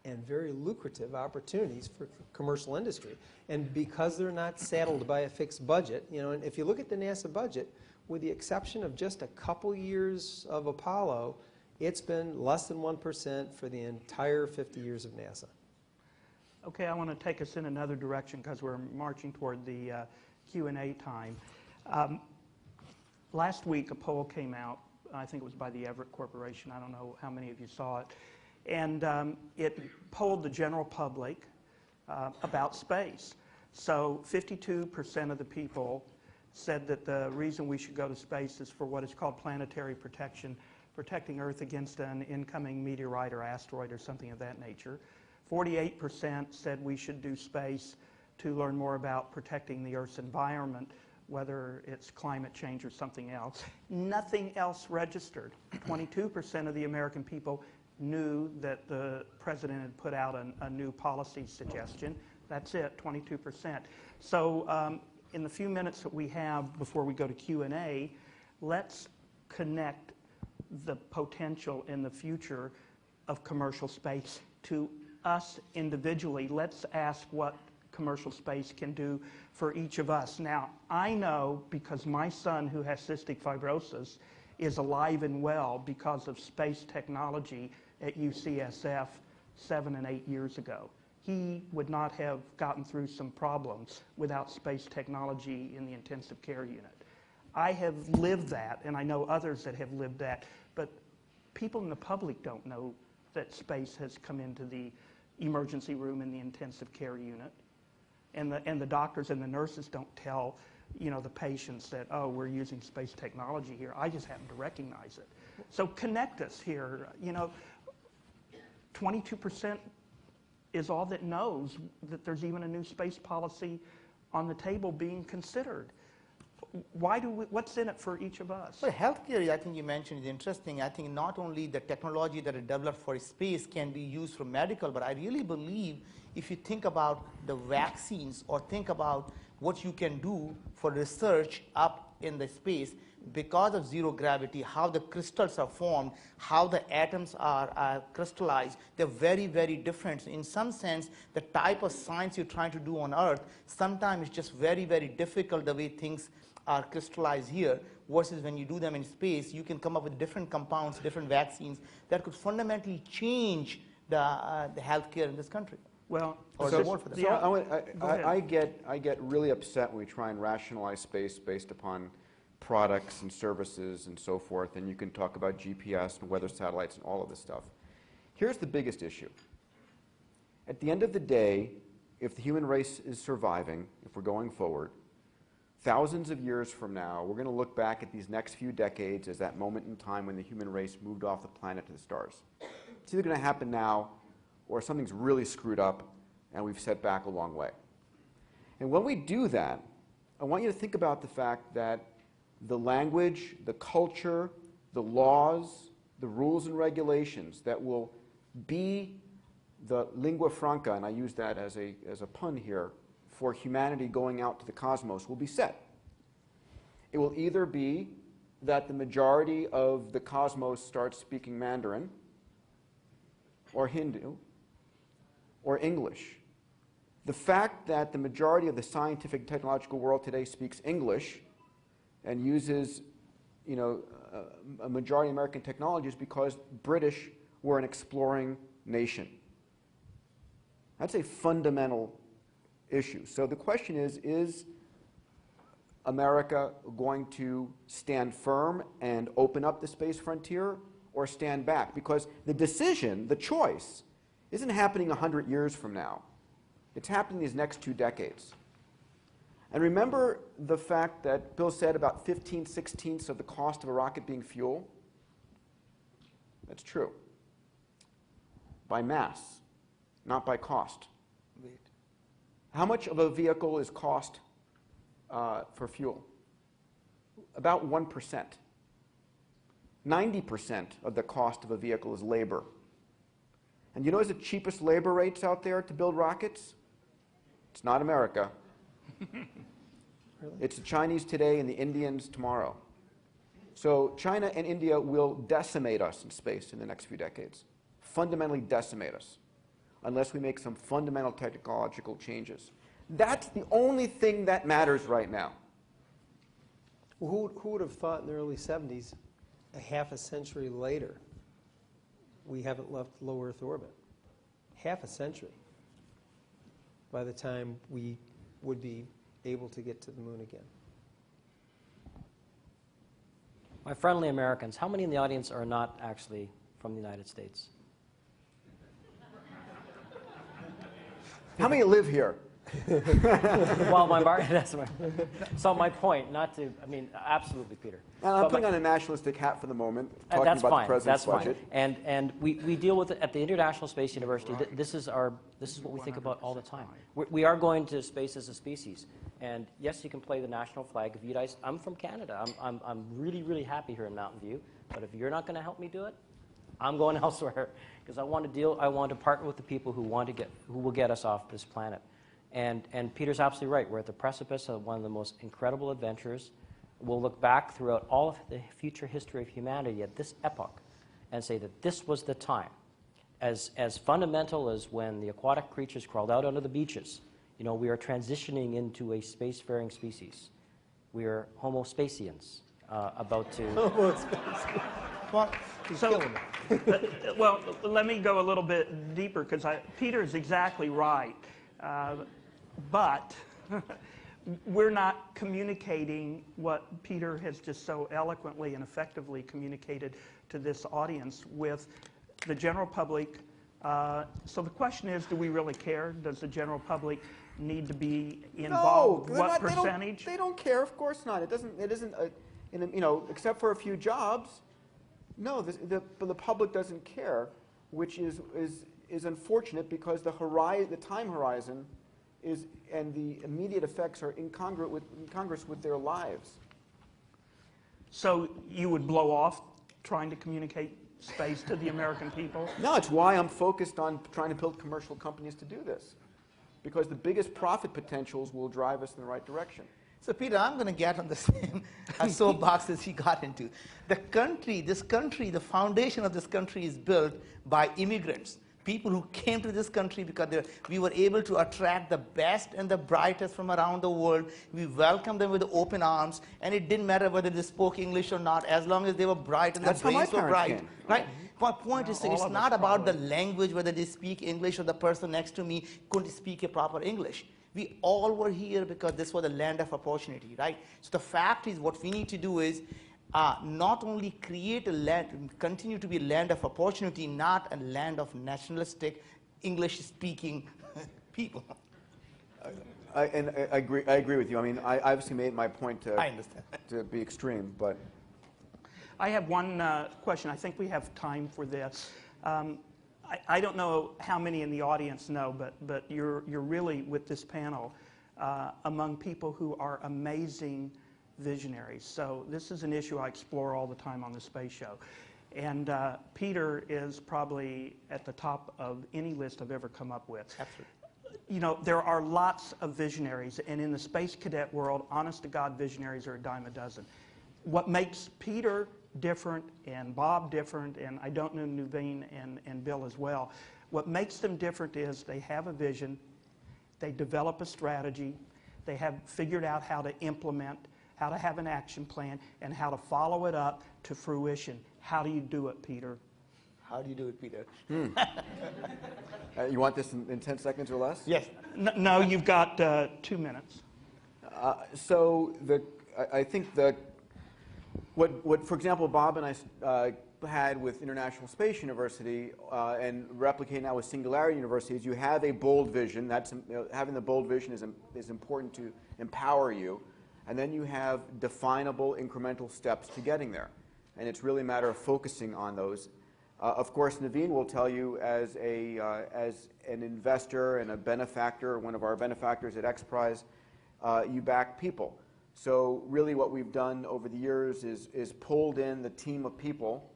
and very lucrative opportunities for commercial industry. And because they're not saddled by a fixed budget, you know, and if you look at the NASA budget, with the exception of just a couple years of Apollo, it's been less than 1% for the entire 50 years of NASA. Okay, I want to take us in another direction because we're marching toward the Q&A time. Last week, a poll came out. I think it was by the Everett Corporation. I don't know how many of you saw it. And it polled the general public about space. So 52% of the people said that the reason we should go to space is for what is called planetary protection, protecting Earth against an incoming meteorite or asteroid or something of that nature. 48% said we should do space to learn more about protecting the Earth's environment, whether it's climate change or something else. Nothing else registered. 22% of the American people knew that the president had put out a new policy suggestion. That's it, 22%. So in the few minutes that we have before we go to Q&A, let's connect the potential in the future of commercial space to us individually. Let's ask what commercial space can do for each of us. Now, I know because my son, who has cystic fibrosis, is alive and well because of space technology at UCSF 7 and 8 years ago. He would not have gotten through some problems without space technology in the intensive care unit. I have lived that, and I know others that have lived that, but people in the public don't know that space has come into the emergency room in the intensive care unit. And the doctors and the nurses don't tell, you know, the patients that, oh, we're using space technology here. I just happen to recognize it. So connect us here. You know, 22% is all that knows that there's even a new space policy on the table being considered. What's in it for each of us? Well, healthcare, I think you mentioned, is interesting. I think not only the technology that is developed for space can be used for medical, but I really believe if you think about the vaccines or think about what you can do for research up in the space, because of zero gravity, how the crystals are formed, how the atoms are crystallized, they're very, very different. So in some sense, the type of science you're trying to do on Earth, sometimes it's just very, very difficult the way things are crystallized here, versus when you do them in space, you can come up with different compounds, different vaccines that could fundamentally change the healthcare in this country. Well, Or the world for that. I get really upset when we try and rationalize space based upon products and services and so forth, and you can talk about GPS and weather satellites and all of this stuff. Here's the biggest issue. At the end of the day, if the human race is surviving, if we're going forward, thousands of years from now, we're going to look back at these next few decades as that moment in time when the human race moved off the planet to the stars. It's either going to happen now or something's really screwed up and we've set back a long way. And when we do that, I want you to think about the fact that the language, the culture, the laws, the rules and regulations that will be the lingua franca, and I use that as a pun here, for humanity going out to the cosmos will be set. It will either be that the majority of the cosmos starts speaking Mandarin, or Hindu, or English. The fact that the majority of the scientific and technological world today speaks English and uses, you know, a majority of American technologies because British were an exploring nation. That's a fundamental issue. So the question is America going to stand firm and open up the space frontier or stand back? Because the decision, the choice, isn't happening 100 years from now. It's happening these next 2 decades. And remember the fact that Bill said about 15/16 of the cost of a rocket being fuel? That's true. By mass, not by cost. Wait. How much of a vehicle is cost for fuel? About 1%. 90% of the cost of a vehicle is labor. And you know what's the cheapest labor rates out there to build rockets? It's not America. Really? It's the Chinese today and the Indians tomorrow. So China and India will decimate us in space in the next few decades, fundamentally decimate us, unless we make some fundamental technological changes. That's the only thing that matters right now. Well, who would have thought in the early 70s, a half a century later, we haven't left low Earth orbit? Half a century by the time we would be able to get to the moon again. My friendly Americans, how many in the audience are not actually from the United States? How many live here? Well, so my point, not to, I mean, absolutely, Peter. And I'm putting on a nationalistic hat for the moment, talking That's about fine. the president's That's budget. fine. And we deal with it at the International Space University. This is what we think about all the time. We are going to space as a species. And yes, you can play the national flag. If you guys, I'm from Canada. I'm really, really happy here in Mountain View. But if you're not going to help me do it, I'm going elsewhere because I want to partner with the people who will get us off this planet. And Peter's absolutely right. We're at the precipice of one of the most incredible adventures. We'll look back throughout all of the future history of humanity at this epoch and say that this was the time. As fundamental as when the aquatic creatures crawled out onto the beaches, you know, we are transitioning into a spacefaring species. We are Homo spacians, about to... Homo spacians. Well, Well, let me go a little bit deeper because Peter is exactly right. But we're not communicating what Peter has just so eloquently and effectively communicated to this audience with the general public. So the question is, do we really care? Does the general public need to be involved? No, what percentage? They don't care. Of course not. It isn't. You know, except for a few jobs. No, the public doesn't care, which is unfortunate because the time horizon and the immediate effects are incongruous with their lives. So you would blow off trying to communicate space to the American people? No, it's why I'm focused on trying to build commercial companies to do this, because the biggest profit potentials will drive us in the right direction. So Peter, I'm going to get on the same soapbox as he got into. This country, the foundation of this country is built by immigrants. People who came to this country because we were able to attract the best and the brightest from around the world. We welcomed them with open arms, and it didn't matter whether they spoke English or not, as long as they were bright and their brains were bright. Right? My point is, it's not about the language, whether they speak English or the person next to me couldn't speak a proper English. We all were here because this was a land of opportunity, right? So the fact is, what we need to do is not only create a land, continue to be a land of opportunity, not a land of nationalistic, English-speaking people. I agree with you. I mean, I obviously made my point to be extreme, but I have one question. I think we have time for this. I don't know how many in the audience know, but you're really, with this panel, among people who are amazing visionaries. So this is an issue I explore all the time on the Space Show. And Peter is probably at the top of any list I've ever come up with. Absolutely. You know, there are lots of visionaries, and in the space cadet world, honest-to-God visionaries are a dime a dozen. What makes Peter different and Bob different, and I don't know Naveen and Bill as well, what makes them different is they have a vision, they develop a strategy, they have figured out how to implement, how to have an action plan, and how to follow it up to fruition. How do you do it, Peter? How do you do it, Peter? you want this in 10 seconds or less? Yes. No, you've got 2 minutes. I think that what, for example, Bob and I had with International Space University and replicate now with Singularity University is you have a bold vision. That's, having the bold vision is important to empower you. And then you have definable incremental steps to getting there. And it's really a matter of focusing on those. Of course, Naveen will tell you as an investor and a benefactor, one of our benefactors at X Prize, you back people. So really what we've done over the years is pulled in the team of people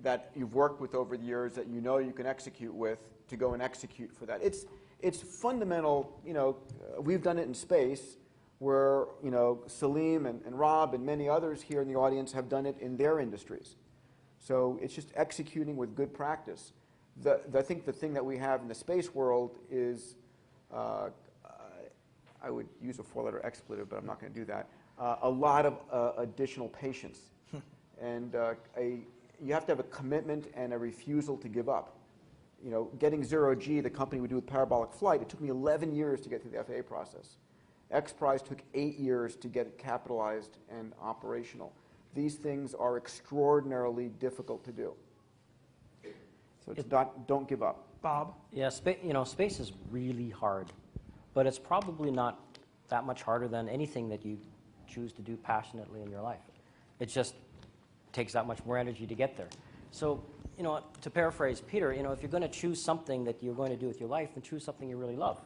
that you've worked with over the years that you know you can execute with to go and execute for that. It's fundamental, we've done it in space where, Salim and Rob and many others here in the audience have done it in their industries. So it's just executing with good practice. I think the thing that we have in the space world is, I would use a four-letter expletive, but I'm not going to do that, a lot of additional patience. And you have to have a commitment and a refusal to give up. Getting 0G, the company we do with parabolic flight, it took me 11 years to get through the FAA process. X Prize took 8 years to get it capitalized and operational. These things are extraordinarily difficult to do. So don't give up. Bob? Yeah, space is really hard, but it's probably not that much harder than anything that you choose to do passionately in your life. It just takes that much more energy to get there. So, to paraphrase Peter, if you're going to choose something that you're going to do with your life, then choose something you really love.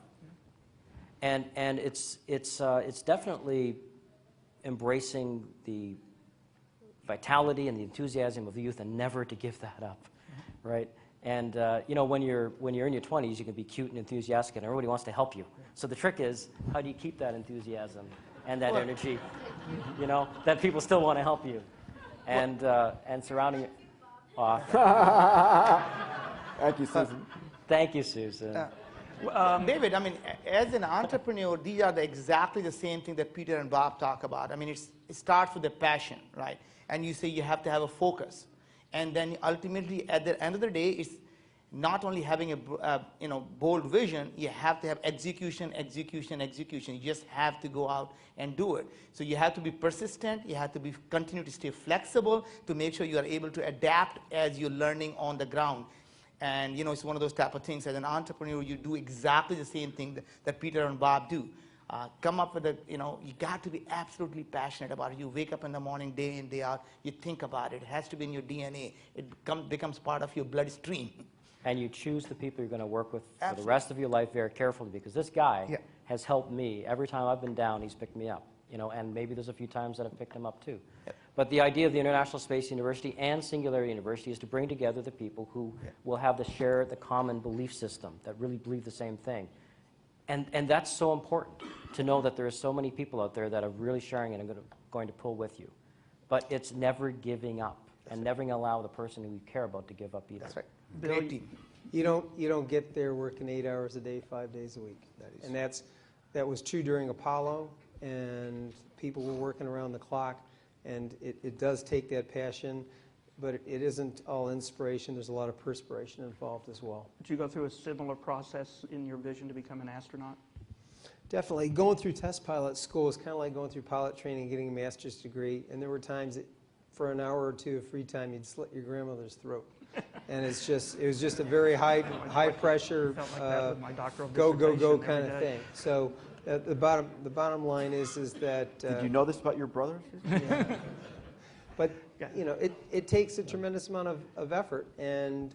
And it's definitely embracing the vitality and the enthusiasm of youth and never to give that up, right? And when you're in your 20s, you can be cute and enthusiastic, and everybody wants to help you. So the trick is, how do you keep that enthusiasm and that energy, that people still want to help you, and surrounding it. Thank you, Susan. Thank you, Susan. David, as an entrepreneur, these are exactly the same thing that Peter and Bob talk about. It starts with a passion, right? And you say you have to have a focus. And then ultimately, at the end of the day, it's not only having a bold vision, you have to have execution. You just have to go out and do it. So you have to be persistent. You have to continue to stay flexible to make sure you are able to adapt as you're learning on the ground. And it's one of those type of things. As an entrepreneur, you do exactly the same thing that Peter and Bob do. Come up with you got to be absolutely passionate about it. You wake up in the morning, day in, day out, you think about it. It has to be in your DNA. It becomes part of your bloodstream. And you choose the people you're going to work with for the rest of your life very carefully, because this guy has helped me. Every time I've been down, he's picked me up. And maybe there's a few times that I've picked him up too. Yep. But the idea of the International Space University and Singularity University is to bring together the people who will have the common belief system, that really believe the same thing. And that's so important, to know that there are so many people out there that are really sharing and are going to pull with you. But it's never giving up, and never allow the person who you care about to give up either. That's right. Great team. You don't get there working 8 hours a day, 5 days a week. And that was true during Apollo, and people were working around the clock. And it does take that passion, but it isn't all inspiration. There's a lot of perspiration involved as well. Did you go through a similar process in your vision to become an astronaut? Definitely. Going through test pilot school is kind of like going through pilot training and getting a master's degree. And there were times that for an hour or two of free time, you'd slit your grandmother's throat. And it was just a very high pressure, go kind of thing. So the bottom line is that. Did you know this about your brothers? Yeah. But it takes a tremendous amount of effort, and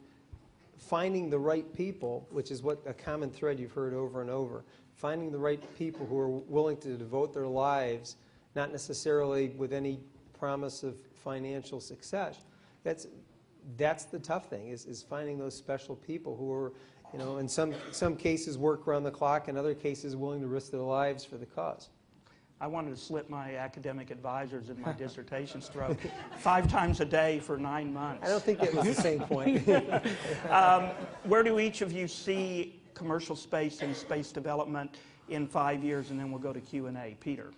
finding the right people, which is what a common thread you've heard over and over. Finding the right people who are willing to devote their lives, not necessarily with any promise of financial success. That's the tough thing, is finding those special people who are, in some cases work around the clock, in other cases willing to risk their lives for the cause. I wanted to slit my academic advisors in my dissertation's throat 5 times a day for 9 months. I don't think that was the same point. Where do each of you see commercial space and space development in 5 years? And then we'll go to Q&A. Peter.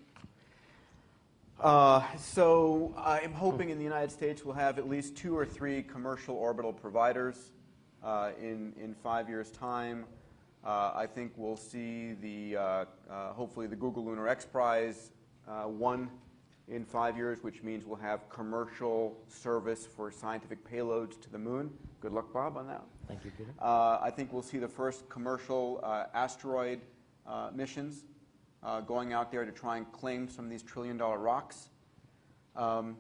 So I'm hoping in the United States we'll have at least 2 or 3 commercial orbital providers in 5 years' time. I think we'll see hopefully the Google Lunar X Prize won in 5 years, which means we'll have commercial service for scientific payloads to the moon. Good luck, Bob, on that. Thank you, Peter. I think we'll see the first commercial asteroid missions going out there to try and claim some of these trillion-dollar rocks. And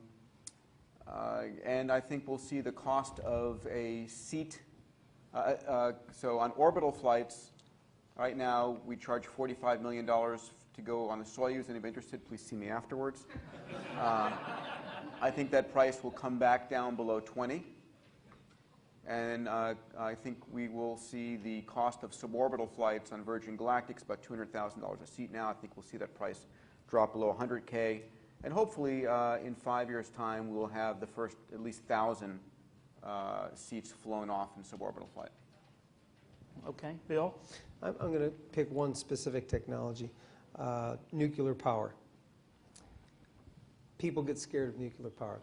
I think we'll see the cost of a seat. So on orbital flights, right now we charge $45 million to go on the Soyuz. Anybody interested, please see me afterwards. I think that price will come back down below 20. And I think we will see the cost of suborbital flights on Virgin Galactic's about $200,000 a seat now. I think we'll see that price drop below $100K. And hopefully, in 5 years' time, we will have the first at least 1,000 seats flown off in suborbital flight. Okay, Bill? I'm going to pick one specific technology, nuclear power. People get scared of nuclear power.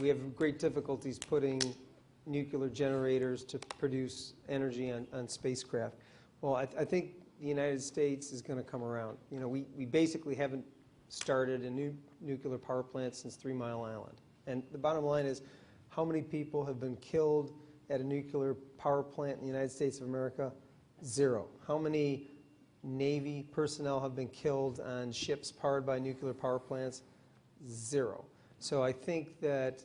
We have great difficulties putting nuclear generators to produce energy on spacecraft. Well, I think the United States is going to come around. You know, we basically haven't started a new nuclear power plant since 3 Mile Island. And the bottom line is, how many people have been killed at a nuclear power plant in the United States of America? 0. How many Navy personnel have been killed on ships powered by nuclear power plants? 0. So I think that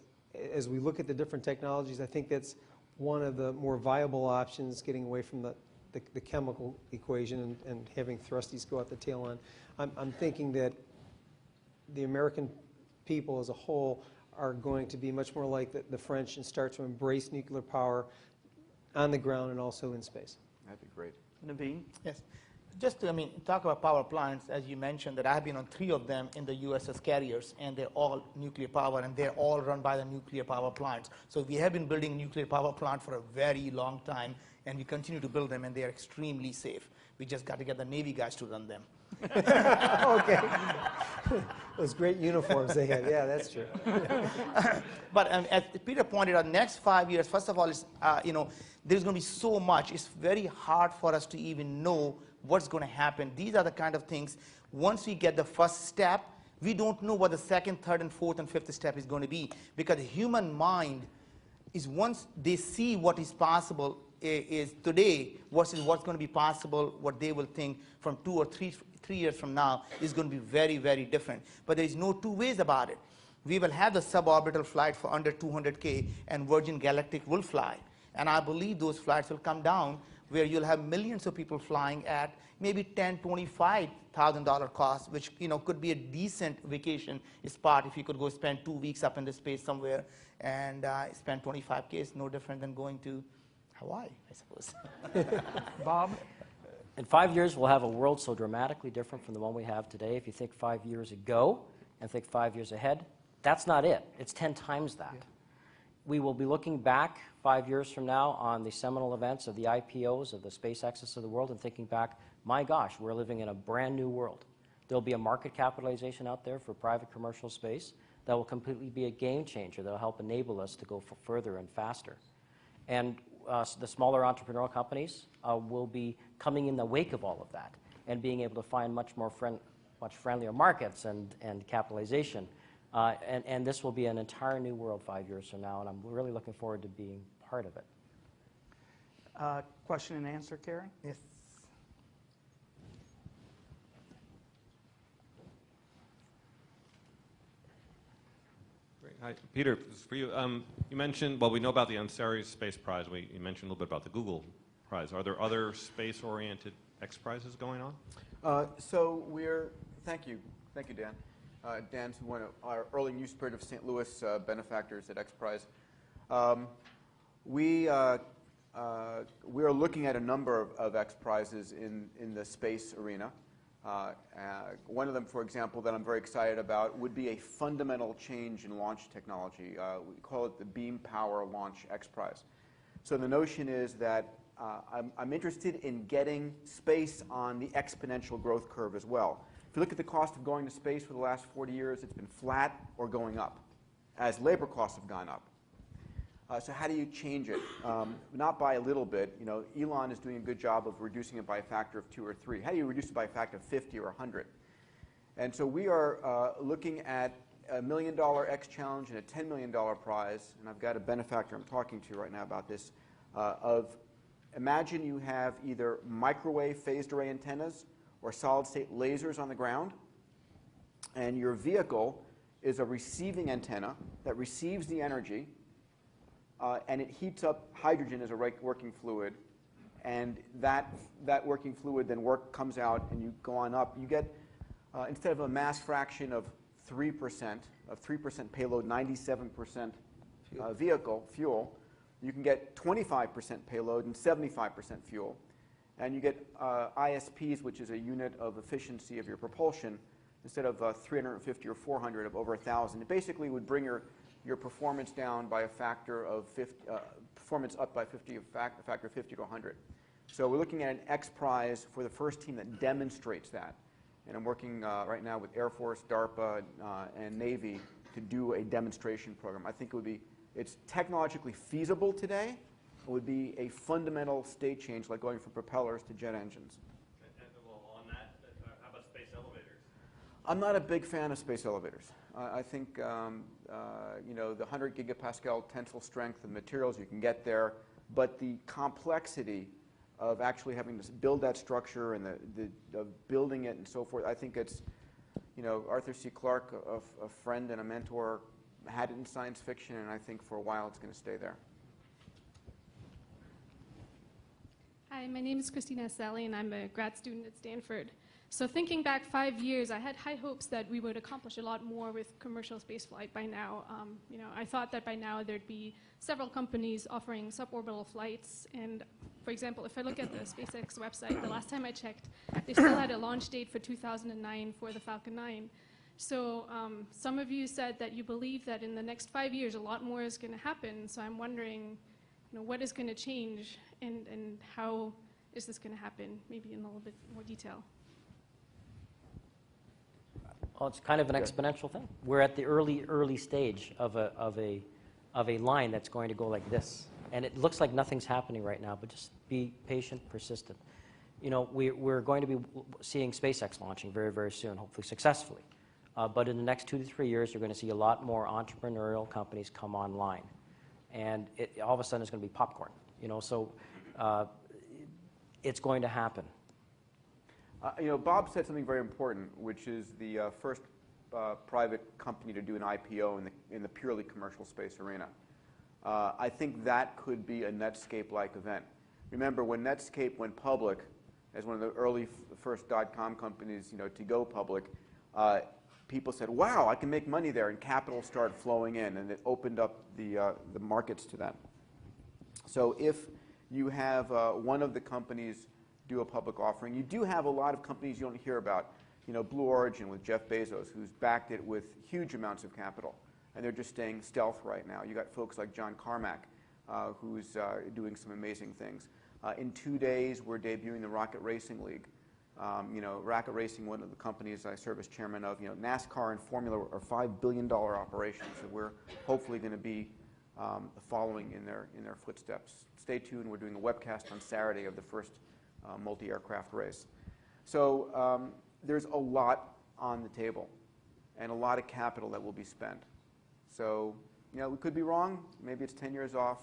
as we look at the different technologies, I think that's one of the more viable options, getting away from the chemical equation and having thrusties go out the tail end. I'm thinking that the American people as a whole are going to be much more like the French and start to embrace nuclear power on the ground and also in space. That'd be great. Naveen? Yes. Just to, talk about power plants, as you mentioned, that I've been on 3 of them in the USS carriers, and they're all nuclear power, and they're all run by the nuclear power plants. So we have been building nuclear power plant for a very long time, and we continue to build them, and they are extremely safe. We just got to get the Navy guys to run them. Okay. Those great uniforms they had. Yeah, that's true. But as Peter pointed out, next 5 years, first of all, is, there's going to be so much. It's very hard for us to even know what's going to happen. These are the kind of things, once we get the first step, we don't know what the second, third, and fourth, and fifth step is going to be. Because the human mind is, once they see what is possible is today versus what's going to be possible, what they will think from 2 or 3 years from now is going to be very, very different. But there is no two ways about it. We will have the suborbital flight for under 200K, and Virgin Galactic will fly. And I believe those flights will come down where you'll have millions of people flying at maybe $10,000, $25,000 cost, which could be a decent vacation spot if you could go spend 2 weeks up in the space somewhere and spend 25K. It's no different than going to Hawaii, I suppose. Bob? In 5 years, we'll have a world so dramatically different from the one we have today. If you think 5 years ago and think 5 years ahead, that's not it. It's 10 times that. Yeah. We will be looking back 5 years from now on the seminal events of the IPOs of the SpaceXs of the world and thinking back, my gosh, we're living in a brand new world. There'll be a market capitalization out there for private commercial space that will completely be a game changer that will help enable us to go further and faster. And the smaller entrepreneurial companies will be coming in the wake of all of that and being able to find much friendlier markets and capitalization. And this will be an entire new world 5 years from now, and I'm really looking forward to being part of it. Question and answer, Karen? Yes. Great. Hi, Peter, this is for you. You mentioned, well, we know about the Ansari Space Prize. You mentioned a little bit about the Google Prize. Are there other space-oriented X Prizes going on? Thank you, Dan. Dan's one of our early New Spirit of St. Louis benefactors at X Prize. We are looking at a number of X Prizes in the space arena. One of them, for example, that I'm very excited about would be a fundamental change in launch technology. We call it the Beam Power Launch X Prize. So the notion is that I'm interested in getting space on the exponential growth curve as well. If you look at the cost of going to space for the last 40 years, it's been flat or going up as labor costs have gone up. So how do you change it? Not by a little bit. You know, Elon is doing a good job of reducing it by a factor of 2 or 3. How do you reduce it by a factor of 50 or 100? And so we are looking at a $1 million X challenge and a $10 million prize. And I've got a benefactor I'm talking to right now about this. Imagine you have either microwave phased array antennas or solid state lasers on the ground. And your vehicle is a receiving antenna that receives the energy. And it heats up hydrogen as a working fluid, and that working fluid then comes out, and you go on up. You get, instead of a mass fraction of 3% payload, 97% vehicle fuel, you can get 25% payload and 75% fuel. And you get ISPs, which is a unit of efficiency of your propulsion, instead of 350 or 400 of over 1,000. It basically would bring your performance down by a factor of 50, performance up by 50, a factor of 50 to 100. So we're looking at an X Prize for the first team that demonstrates that. And I'm working right now with Air Force, DARPA, and Navy to do a demonstration program. I think it's technologically feasible today. It would be a fundamental state change, like going from propellers to jet engines. Well, on that, how about space elevators? I'm not a big fan of space elevators. I think you know, the 100 gigapascal tensile strength of materials you can get there, but the complexity of actually having to build that structure and of building it and so forth, I think it's, you know, Arthur C. Clarke, a friend and a mentor, had it in science fiction, and I think for a while it's going to stay there. Hi, my name is Christina Celli, and I'm a grad student at Stanford. So thinking back 5 years, I had high hopes that we would accomplish a lot more with commercial spaceflight by now. You know, I thought that by now there'd be several companies offering suborbital flights. And for example, if I look at the SpaceX website, the last time I checked, they still had a launch date for 2009 for the Falcon 9. So some of you said that you believe that in the next 5 years, a lot more is going to happen. So I'm wondering, you know, what is going to change and how is this going to happen, maybe in a little bit more detail. Well, it's kind of an exponential thing. We're at the early stage of a line that's going to go like this. And it looks like nothing's happening right now, but just be patient, persistent. You know, we're going to be seeing SpaceX launching very, very soon, hopefully successfully. But in the next 2 to 3 years, you're going to see a lot more entrepreneurial companies come online. And all of a sudden, it's going to be popcorn. You know, so it's going to happen. You know, Bob said something very important, which is the first private company to do an IPO in the purely commercial space arena. I think that could be a Netscape-like event. Remember, when Netscape went public as one of the early first .com companies, you know, to go public, people said, "Wow, I can make money there," and capital started flowing in, and it opened up the markets to that. So if you have one of the companies do a public offering. You do have a lot of companies you don't hear about. You know, Blue Origin with Jeff Bezos, who's backed it with huge amounts of capital, and they're just staying stealth right now. You got folks like John Carmack, who's doing some amazing things. In 2 days, we're debuting the Rocket Racing League. You know, Rocket Racing, one of the companies I serve as chairman of. You know, NASCAR and Formula are $5 billion operations, and we're hopefully going to be following in their footsteps. Stay tuned. We're doing a webcast on Saturday of the first multi-aircraft race. So there's a lot on the table and a lot of capital that will be spent. So, you know, we could be wrong. Maybe it's 10 years off.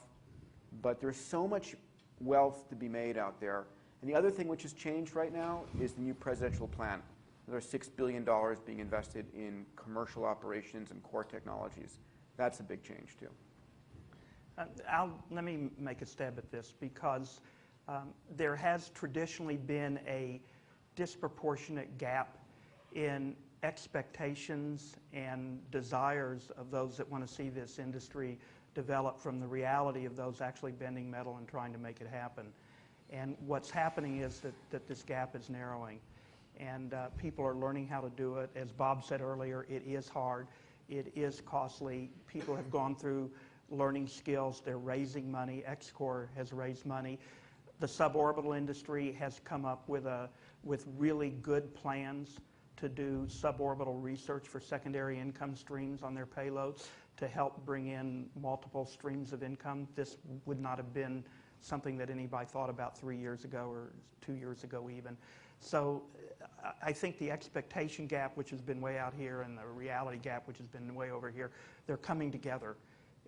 But there's so much wealth to be made out there. And the other thing which has changed right now is the new presidential plan. There's $6 billion being invested in commercial operations and core technologies. That's a big change, too. Let me make a stab at this, because there has traditionally been a disproportionate gap in expectations and desires of those that want to see this industry develop from the reality of those actually bending metal and trying to make it happen. And what's happening is that this gap is narrowing, and people are learning how to do it. As Bob said earlier, it is hard, it is costly. People have gone through learning skills, they're raising money, X-Corp has raised money. The suborbital industry has come up with really good plans to do suborbital research for secondary income streams on their payloads to help bring in multiple streams of income. This would not have been something that anybody thought about 3 years ago or 2 years ago even. So I think the expectation gap, which has been way out here, and the reality gap, which has been way over here, they're coming together.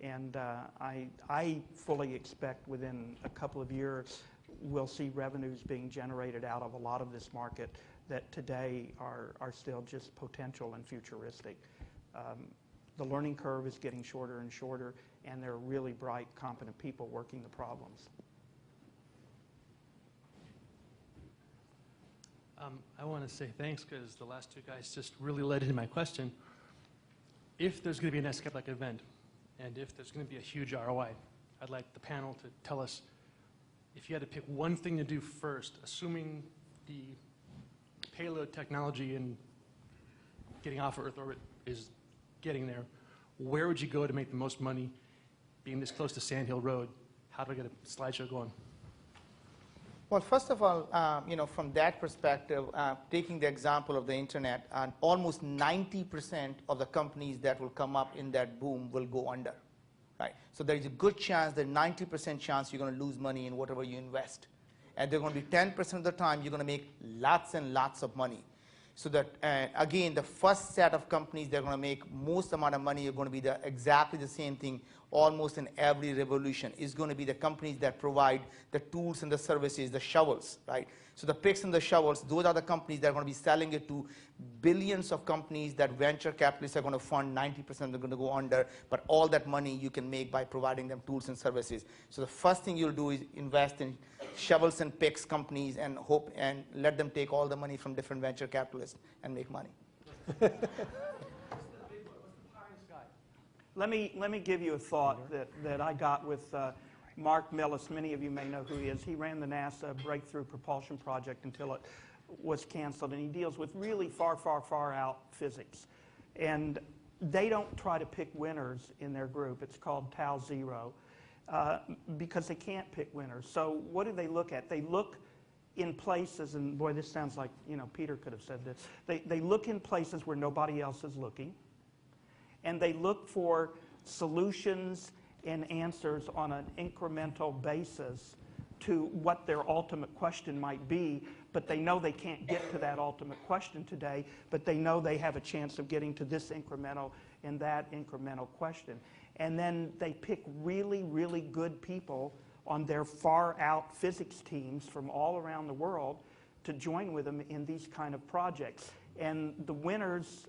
And I fully expect within a couple of years we'll see revenues being generated out of a lot of this market that today are still just potential and futuristic. The learning curve is getting shorter and shorter, and there are really bright, competent people working the problems. I want to say thanks because the last two guys just really led into my question. If there's going to be an SCAP-like event, and if there's going to be a huge ROI, I'd like the panel to tell us if you had to pick one thing to do first, assuming the payload technology and getting off Earth orbit is getting there, where would you go to make the most money? Being this close to Sand Hill Road, how do I get a slideshow going? Well, first of all, from that perspective, taking the example of the internet, almost 90% of the companies that will come up in that boom will go under, right? So there is a good chance, that 90% chance you're going to lose money in whatever you invest. And they're going to be 10% of the time you're going to make lots and lots of money. So that, again, the first set of companies that are going to make most amount of money are going to be exactly the same thing almost in every revolution. Is going to be the companies that provide the tools and the services, the shovels, right? So the picks and the shovels, those are the companies that are going to be selling it to billions of companies that venture capitalists are going to fund. 90% are going to go under, but all that money you can make by providing them tools and services. So the first thing you'll do is invest in shovels and picks companies and hope and let them take all the money from different venture capitalists and make money. Let me give you a thought that I got with Mark Millis. Many of you may know who he is. He ran the NASA Breakthrough Propulsion Project until it was canceled, and he deals with really far, far, far out physics. And they don't try to pick winners in their group. It's called Tau Zero because they can't pick winners. So what do they look at? They look in places, and boy, this sounds like, Peter could have said this. They look in places where nobody else is looking, and they look for solutions and answers on an incremental basis to what their ultimate question might be, but they know they can't get to that ultimate question today, but they know they have a chance of getting to this incremental and that incremental question. And then they pick really, really good people on their far out physics teams from all around the world to join with them in these kind of projects. And the winners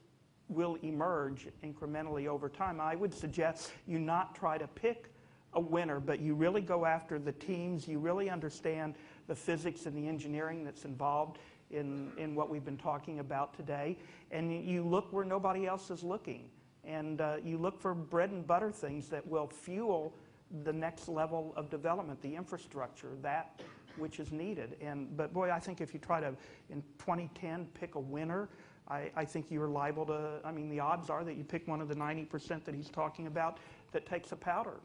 will emerge incrementally over time. I would suggest you not try to pick a winner, but you really go after the teams. You really understand the physics and the engineering that's involved in what we've been talking about today. And you look where nobody else is looking. And you look for bread and butter things that will fuel the next level of development, the infrastructure, that which is needed. But boy, I think if you try to, in 2010, pick a winner, I think you're liable to, the odds are that you pick one of the 90% that he's talking about that takes a powder.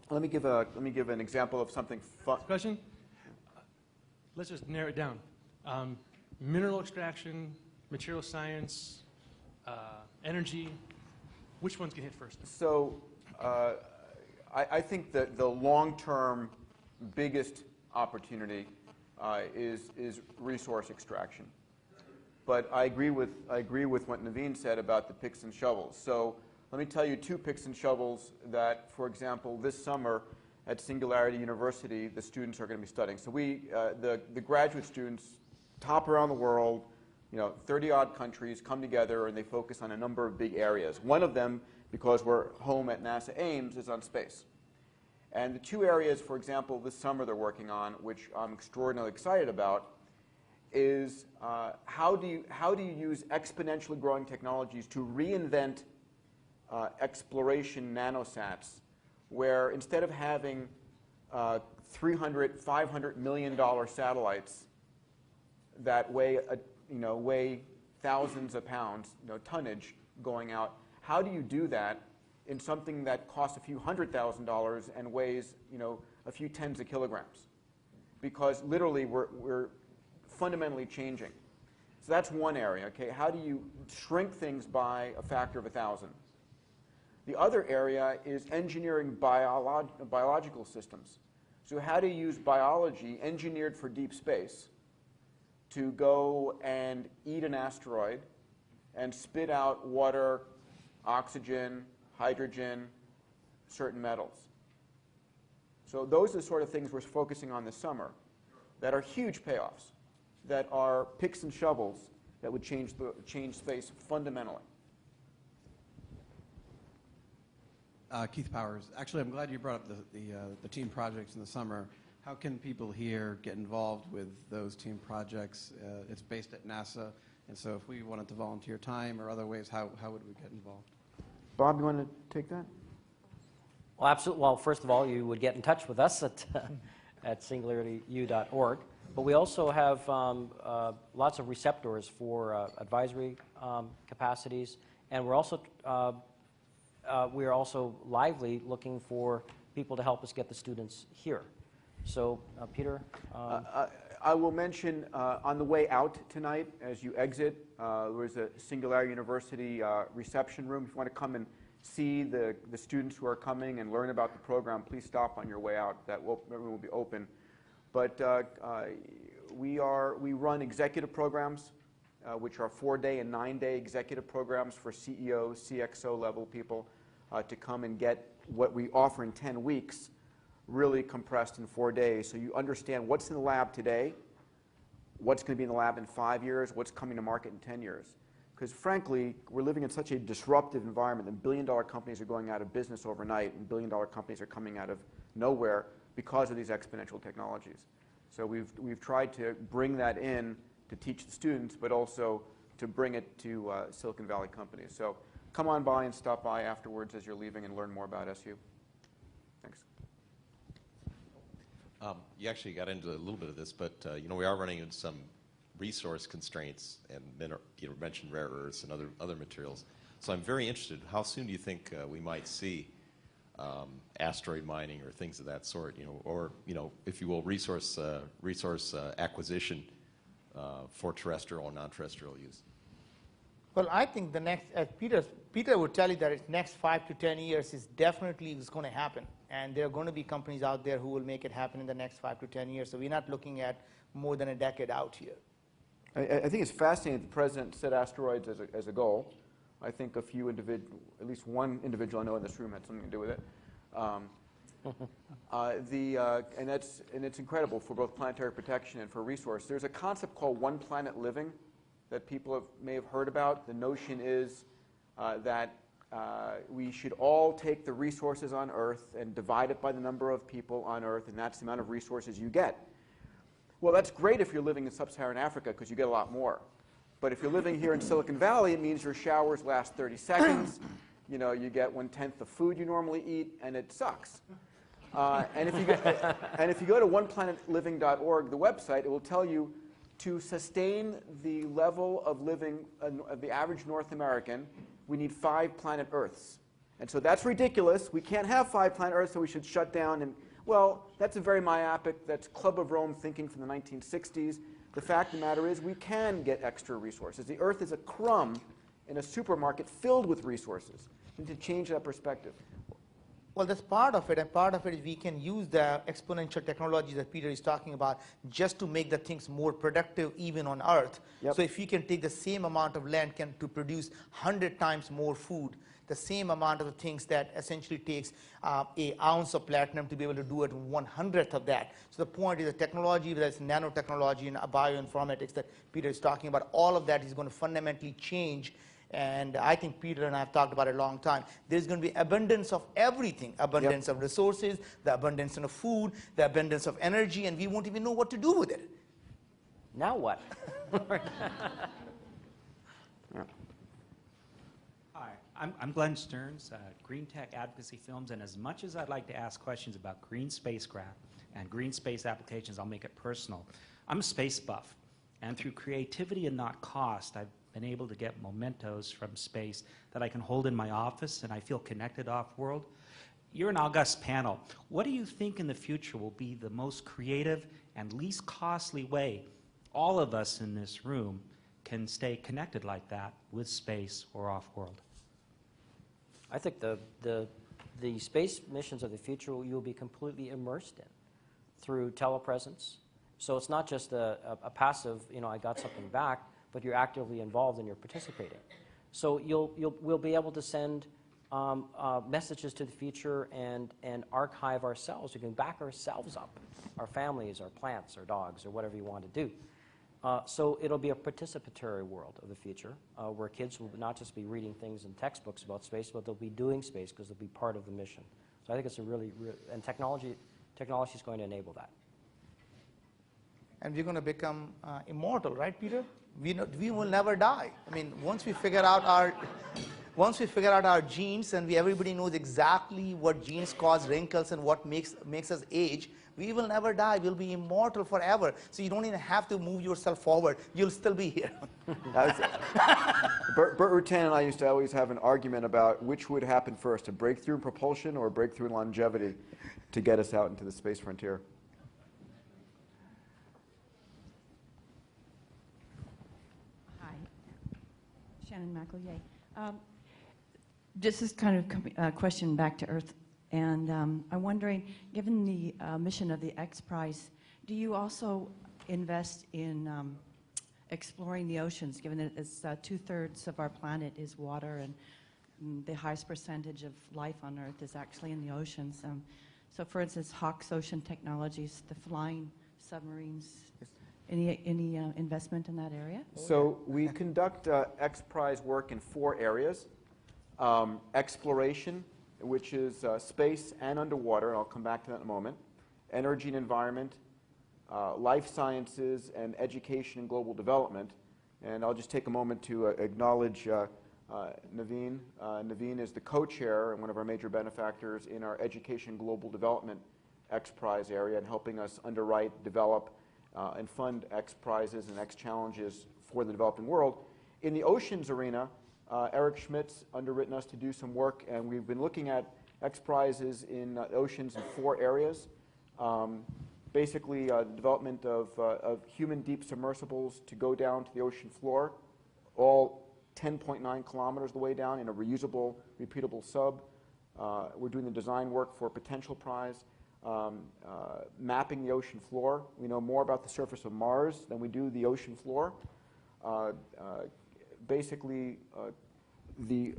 Let me give an example of something fun. Question? Let's just narrow it down. Mineral extraction, material science, energy, which ones get hit first? So I think that the long-term biggest opportunity is resource extraction. But I agree with what Naveen said about the picks and shovels. So let me tell you two picks and shovels that, for example, this summer at Singularity University, the students are going to be studying. So the graduate students, top around the world, 30-odd countries come together and they focus on a number of big areas. One of them, because we're home at NASA Ames, is on space. And the two areas, for example, this summer they're working on, which I'm extraordinarily excited about, is how do you use exponentially growing technologies to reinvent exploration nanosats, where instead of having $300, $500 million satellites that weigh thousands of pounds, tonnage going out, how do you do that in something that costs a few $100,000 and weighs a few tens of kilograms? Because literally we're fundamentally changing. So that's one area, okay? How do you shrink things by a factor of 1,000? The other area is engineering biological systems. So how do you use biology engineered for deep space to go and eat an asteroid and spit out water, oxygen, hydrogen, certain metals? So those are the sort of things we're focusing on this summer that are huge payoffs, that are picks and shovels that would change space fundamentally. Keith Powers. Actually, I'm glad you brought up the team projects in the summer. How can people here get involved with those team projects? It's based at NASA, and so if we wanted to volunteer time or other ways, how would we get involved? Bob, you want to take that? Well, absolutely. Well, first of all, you would get in touch with us at singularityU.org. But we also have lots of receptors for advisory capacities, and we're also lively looking for people to help us get the students here. So, Peter? I will mention on the way out tonight, as you exit, there's a Singularity University reception room. If you want to come and see the students who are coming and learn about the program, please stop on your way out. That room will be open. But we run executive programs, which are 4-day and 9-day executive programs for CEOs, CXO level people to come and get what we offer in 10 weeks really compressed in 4 days. So you understand what's in the lab today, what's going to be in the lab in 5 years, what's coming to market in 10 years. Because frankly, we're living in such a disruptive environment that billion-dollar companies are going out of business overnight, and billion-dollar companies are coming out of nowhere because of these exponential technologies. So we've tried to bring that in to teach the students, but also to bring it to Silicon Valley companies. So come on by and stop by afterwards as you're leaving and learn more about SU. Thanks. You actually got into a little bit of this, but we are running into some resource constraints, and you mentioned rare earths and other materials. So I'm very interested. How soon do you think we might see asteroid mining or things of that sort, or if you will, resource acquisition for terrestrial or non-terrestrial use? Well, I think the next, as Peter would tell you that the next 5 to 10 years is definitely going to happen. And there are going to be companies out there who will make it happen in the next 5 to 10 years. So we're not looking at more than a decade out here. I think it's fascinating that the president set asteroids as a goal. I think at least one individual I know in this room had something to do with it. And it's incredible for both planetary protection and for resource. There's a concept called one planet living that people may have heard about. The notion is that we should all take the resources on Earth and divide it by the number of people on Earth, and that's the amount of resources you get. Well, that's great if you're living in sub-Saharan Africa because you get a lot more. But if you're living here in Silicon Valley, it means your showers last 30 seconds. You get 1/10 the food you normally eat, and it sucks. And if you go to oneplanetliving.org, the website, it will tell you to sustain the level of living of the average North American, we need 5 planet Earths. And so that's ridiculous. We can't have 5 planet Earths, so we should shut down. And well, that's a very myopic, that's Club of Rome thinking from the 1960s. The fact of the matter is we can get extra resources. The Earth is a crumb in a supermarket filled with resources. We need to change that perspective. Well, that's part of it, and part of it is we can use the exponential technology that Peter is talking about just to make the things more productive even on Earth. Yep. So if you can take the same amount of land to produce 100 times more food, the same amount of the things that essentially takes an ounce of platinum to be able to do it 1/100th of that. So the point is the technology, whether it's nanotechnology and bioinformatics that Peter is talking about, all of that is going to fundamentally change. And I think Peter and I have talked about it a long time. There's going to be abundance of everything, abundance of resources, the abundance of food, the abundance of energy, and we won't even know what to do with it. Now what? Hi, I'm Glenn Stearns, Green Tech Advocacy Films, and as much as I'd like to ask questions about green spacecraft and green space applications, I'll make it personal. I'm a space buff, and through creativity and not cost, I've been able to get mementos from space that I can hold in my office, and I feel connected off-world. You're an august panel. What do you think in the future will be the most creative and least costly way all of us in this room can stay connected like that with space or off-world? I think the space missions of the future you'll be completely immersed in through telepresence. So it's not just a passive, I got something back, but you're actively involved and you're participating. So we'll be able to send messages to the future and archive ourselves. We can back ourselves up, our families, our plants, our dogs, or whatever you want to do. So it'll be a participatory world of the future where kids will not just be reading things in textbooks about space, but they'll be doing space because they'll be part of the mission. So I think it's a really and technology is going to enable that. And we're going to become immortal, right, Peter? We will never die. I mean, once we figure out our genes and everybody knows exactly what genes cause wrinkles and what makes us age, we will never die. We'll be immortal forever. So you don't even have to move yourself forward. You'll still be here. Bert Rutan and I used to always have an argument about which would happen first, a breakthrough in propulsion or a breakthrough in longevity to get us out into the space frontier. Hi, Shannon McElroy. This is kind of a question back to Earth. And I'm wondering, given the mission of the X Prize, do you also invest in exploring the oceans, given that it's 2/3 of our planet is water and the highest percentage of life on Earth is actually in the oceans? So for instance, Hawk's Ocean Technologies, the flying submarines, any investment in that area? So we conduct X Prize work in 4 areas. Exploration, which is space and underwater, and I'll come back to that in a moment, energy and environment, life sciences, and education and global development. And I'll just take a moment to acknowledge Naveen. Naveen is the co-chair and one of our major benefactors in our education global development X Prize area and helping us underwrite, develop, and fund X Prizes and X Challenges for the developing world. In the oceans arena, Eric Schmidt's underwritten us to do some work, and we've been looking at X Prizes in oceans in 4 areas. Basically, the development of human deep submersibles to go down to the ocean floor, all 10.9 kilometers the way down in a reusable, repeatable sub. We're doing the design work for a potential prize. Mapping the ocean floor. We know more about the surface of Mars than we do the ocean floor. Basically,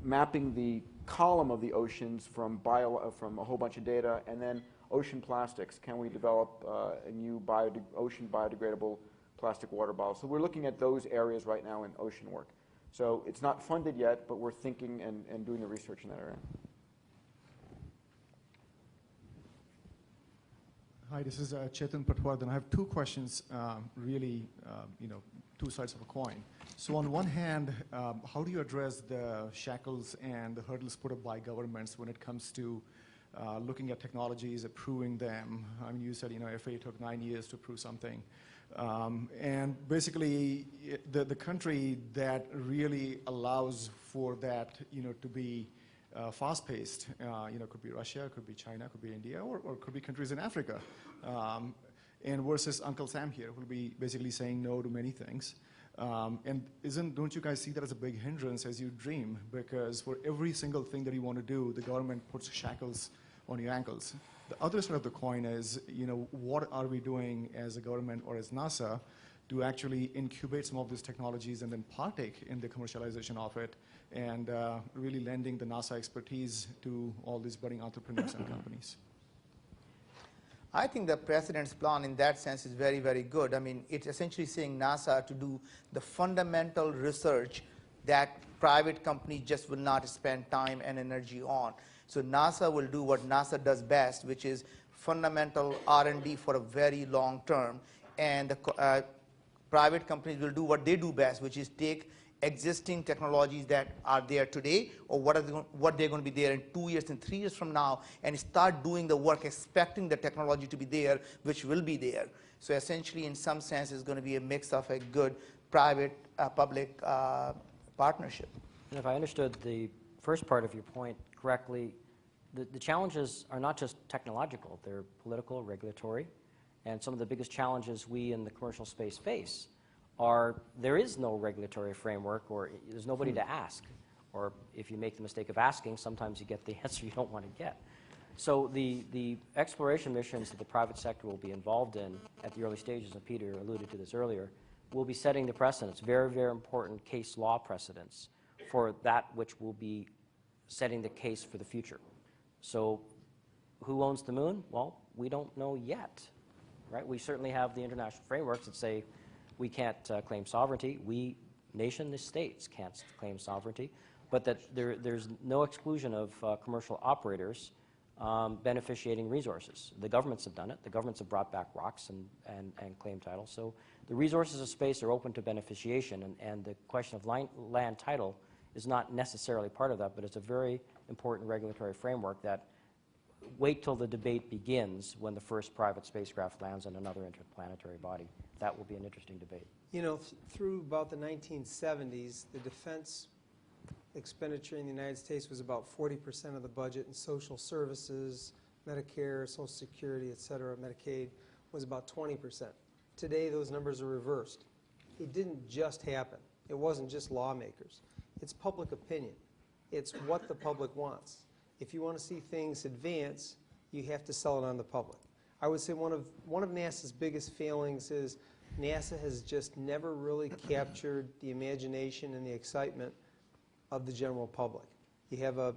mapping the column of the oceans from a whole bunch of data, and then ocean plastics. Can we develop a new ocean biodegradable plastic water bottle? So we're looking at those areas right now in ocean work. So it's not funded yet, but we're thinking and doing the research in that area. Hi, this is Chetan Patwardhan. I have 2 questions, really, 2 sides of a coin. So on one hand, how do you address the shackles and the hurdles put up by governments when it comes to looking at technologies, approving them? I mean, you said, FAA took 9 years to approve something. And basically, the country that really allows for that, to be fast-paced, could be Russia, could be China, could be India, or could be countries in Africa. And versus Uncle Sam here, who will be basically saying no to many things. And don't you guys see that as a big hindrance as you dream? Because for every single thing that you want to do, the government puts shackles on your ankles. The other side of the coin is, what are we doing as a government or as NASA to actually incubate some of these technologies and then partake in the commercialization of it and really lending the NASA expertise to all these budding entrepreneurs and companies? I think the president's plan in that sense is very, very good. I mean, it's essentially saying NASA to do the fundamental research that private companies just will not spend time and energy on. So NASA will do what NASA does best, which is fundamental R&D for a very long term. And the private companies will do what they do best, which is take existing technologies that are there today, or what they're going to be there in 2 years and 3 years from now, and start doing the work expecting the technology to be there, which will be there. So essentially, in some sense, it's going to be a mix of a good private-public partnership. And if I understood the first part of your point correctly, the challenges are not just technological, they're political, regulatory, and some of the biggest challenges we in the commercial space face there is no regulatory framework, or there's nobody to ask. Or if you make the mistake of asking, sometimes you get the answer you don't want to get. So the exploration missions that the private sector will be involved in at the early stages, and Peter alluded to this earlier, will be setting the precedents, very, very important case law precedents for that which will be setting the case for the future. So who owns the moon? Well, we don't know yet, right? We certainly have the international frameworks that say we can't claim sovereignty. We, nation, the states, can't claim sovereignty, but that there's no exclusion of commercial operators beneficiating resources. The governments have done it. The governments have brought back rocks and claimed title. So the resources of space are open to beneficiation, and the question of land title is not necessarily part of that, but it's a very important regulatory framework that wait till the debate begins when the first private spacecraft lands on another interplanetary body. That will be an interesting debate. You know, through about the 1970s, the defense expenditure in the United States was about 40% of the budget, and social services, Medicare, Social Security, et cetera, Medicaid, was about 20%. Today, those numbers are reversed. It didn't just happen. It wasn't just lawmakers. It's public opinion. It's what the public wants. If you want to see things advance, you have to sell it on the public. I would say one of NASA's biggest failings is NASA has just never really captured the imagination and the excitement of the general public. You have a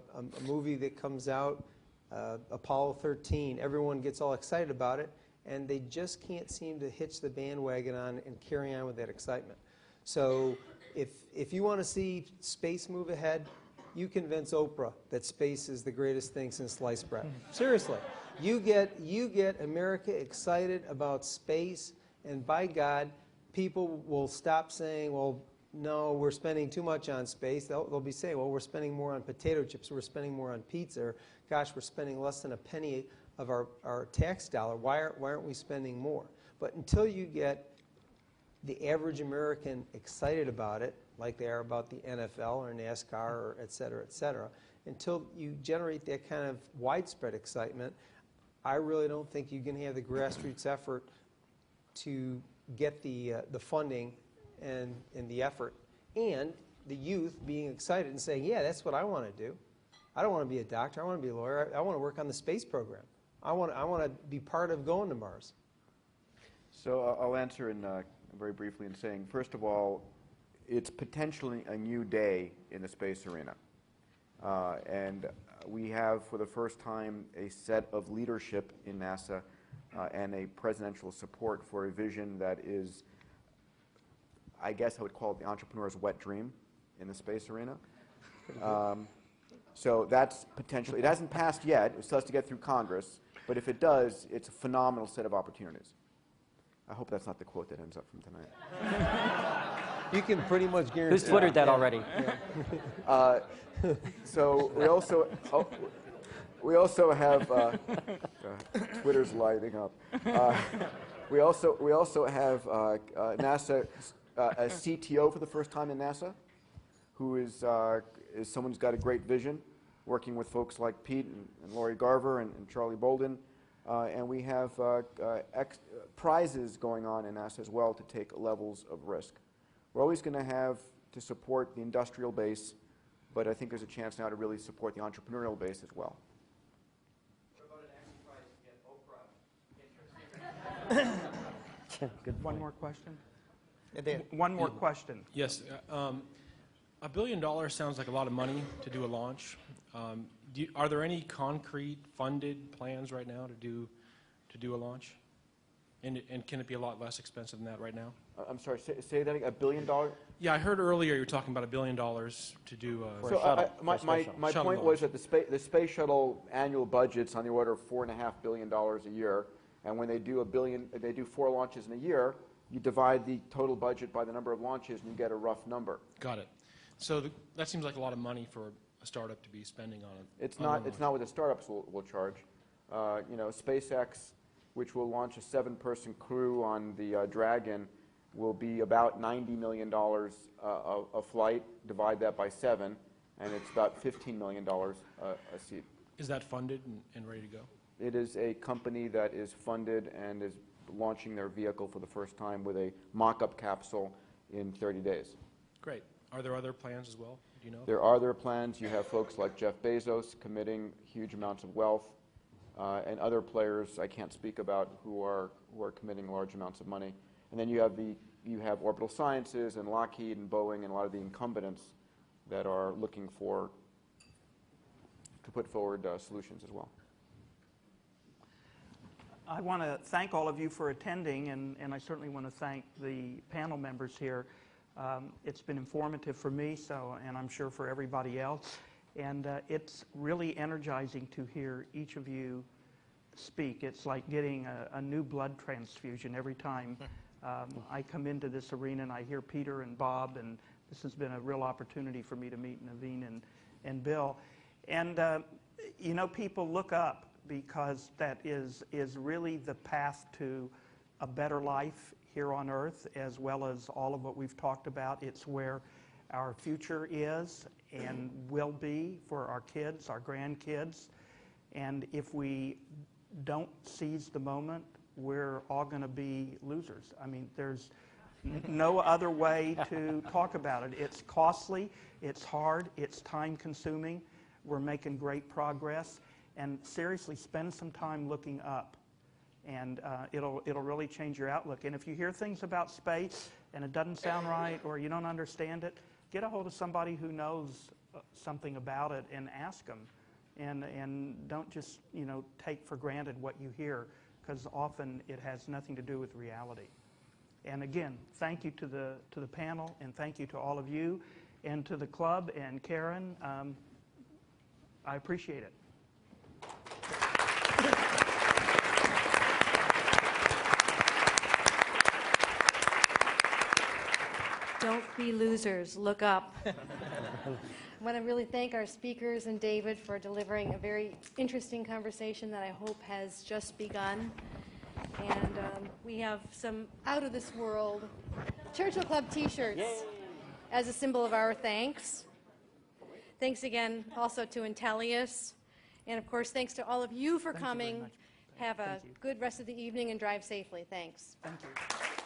movie that comes out, Apollo 13, everyone gets all excited about it, and they just can't seem to hitch the bandwagon on and carry on with that excitement. So if you want to see space move ahead, you convince Oprah that space is the greatest thing since sliced bread. Seriously. You get America excited about space, and by God, people will stop saying, well, no, we're spending too much on space. They'll be saying, well, we're spending more on potato chips, we're spending more on pizza, or gosh, we're spending less than a penny of our tax dollar. Why aren't we spending more? But until you get the average American excited about it, like they are about the NFL or NASCAR or et cetera, until you generate that kind of widespread excitement, I really don't think you can have the grassroots effort to get the funding and the effort, and the youth being excited and saying, yeah, that's what I want to do. I don't want to be a doctor. I want to be a lawyer. I want to work on the space program. I want to be part of going to Mars. So I'll answer in very briefly in saying, first of all, it's potentially a new day in the space arena. And we have, for the first time, a set of leadership in NASA and a presidential support for a vision that is, I guess I would call it the entrepreneur's wet dream in the space arena. So that's potentially, it hasn't passed yet, it still has to get through Congress, but if it does, it's a phenomenal set of opportunities. I hope that's not the quote that ends up from tonight. You can pretty much guarantee. Who's Twittered that already? Yeah. So we also have Twitter's lighting up. We also have NASA a CTO for the first time in NASA, who is someone who's got a great vision, working with folks like Pete and Lori Garver and Charlie Bolden. And we have prizes going on in NASA as well to take levels of risk. We're always going to have to support the industrial base, but I think there's a chance now to really support the entrepreneurial base as well. What about an extra prize to get Oprah interested? One more question? One more question. Yes. $1 billion sounds like a lot of money to do a launch. Are there any concrete funded plans right now to do a launch? And can it be a lot less expensive than that right now? I'm sorry, say that again, $1 billion? Yeah, I heard earlier you were talking about $1 billion to do a shuttle. My point was that the space shuttle annual budget's on the order of $4.5 billion a year, and when they do 4 launches in a year, you divide the total budget by the number of launches and you get a rough number. Got it. So that seems like a lot of money for a startup to be spending on it. It's not what the startups will charge. SpaceX, which will launch a 7-person crew on the Dragon, will be about $90 million a flight. Divide that by 7, and it's about $15 million a seat. Is that funded and ready to go? It is a company that is funded and is launching their vehicle for the first time with a mock-up capsule in 30 days. Great. Are there other plans as well? Do you know? There are other plans. You have folks like Jeff Bezos committing huge amounts of wealth, and other players I can't speak about who are committing large amounts of money. And then you have Orbital Sciences and Lockheed and Boeing and a lot of the incumbents that are looking to put forward solutions as well. I want to thank all of you for attending, and I certainly want to thank the panel members here. It's been informative for me, and I'm sure for everybody else. And it's really energizing to hear each of you speak. It's like getting a new blood transfusion every time I come into this arena and I hear Peter and Bob, and this has been a real opportunity for me to meet Naveen and Bill. And, you know, people look up, because that is really the path to a better life here on Earth, as well as all of what we've talked about. It's where our future is and will be for our kids, our grandkids. And if we don't seize the moment, we're all going to be losers. I mean, there's no other way to talk about it. It's costly, it's hard, it's time-consuming. We're making great progress. And seriously, spend some time looking up, and it'll really change your outlook. And if you hear things about space and it doesn't sound right or you don't understand it, get a hold of somebody who knows something about it and ask them. And don't just, you know, take for granted what you hear, because often it has nothing to do with reality. And again, thank you to the panel, and thank you to all of you, and to the club and Karen. I appreciate it. Don't be losers, look up. I want to really thank our speakers and David for delivering a very interesting conversation that I hope has just begun. And we have some out-of-this-world Churchill Club t-shirts as a symbol of our thanks. Thanks again also to Intelius. And of course, thanks to all of you for coming. Have a good rest of the evening and drive safely. Thanks. Thank you.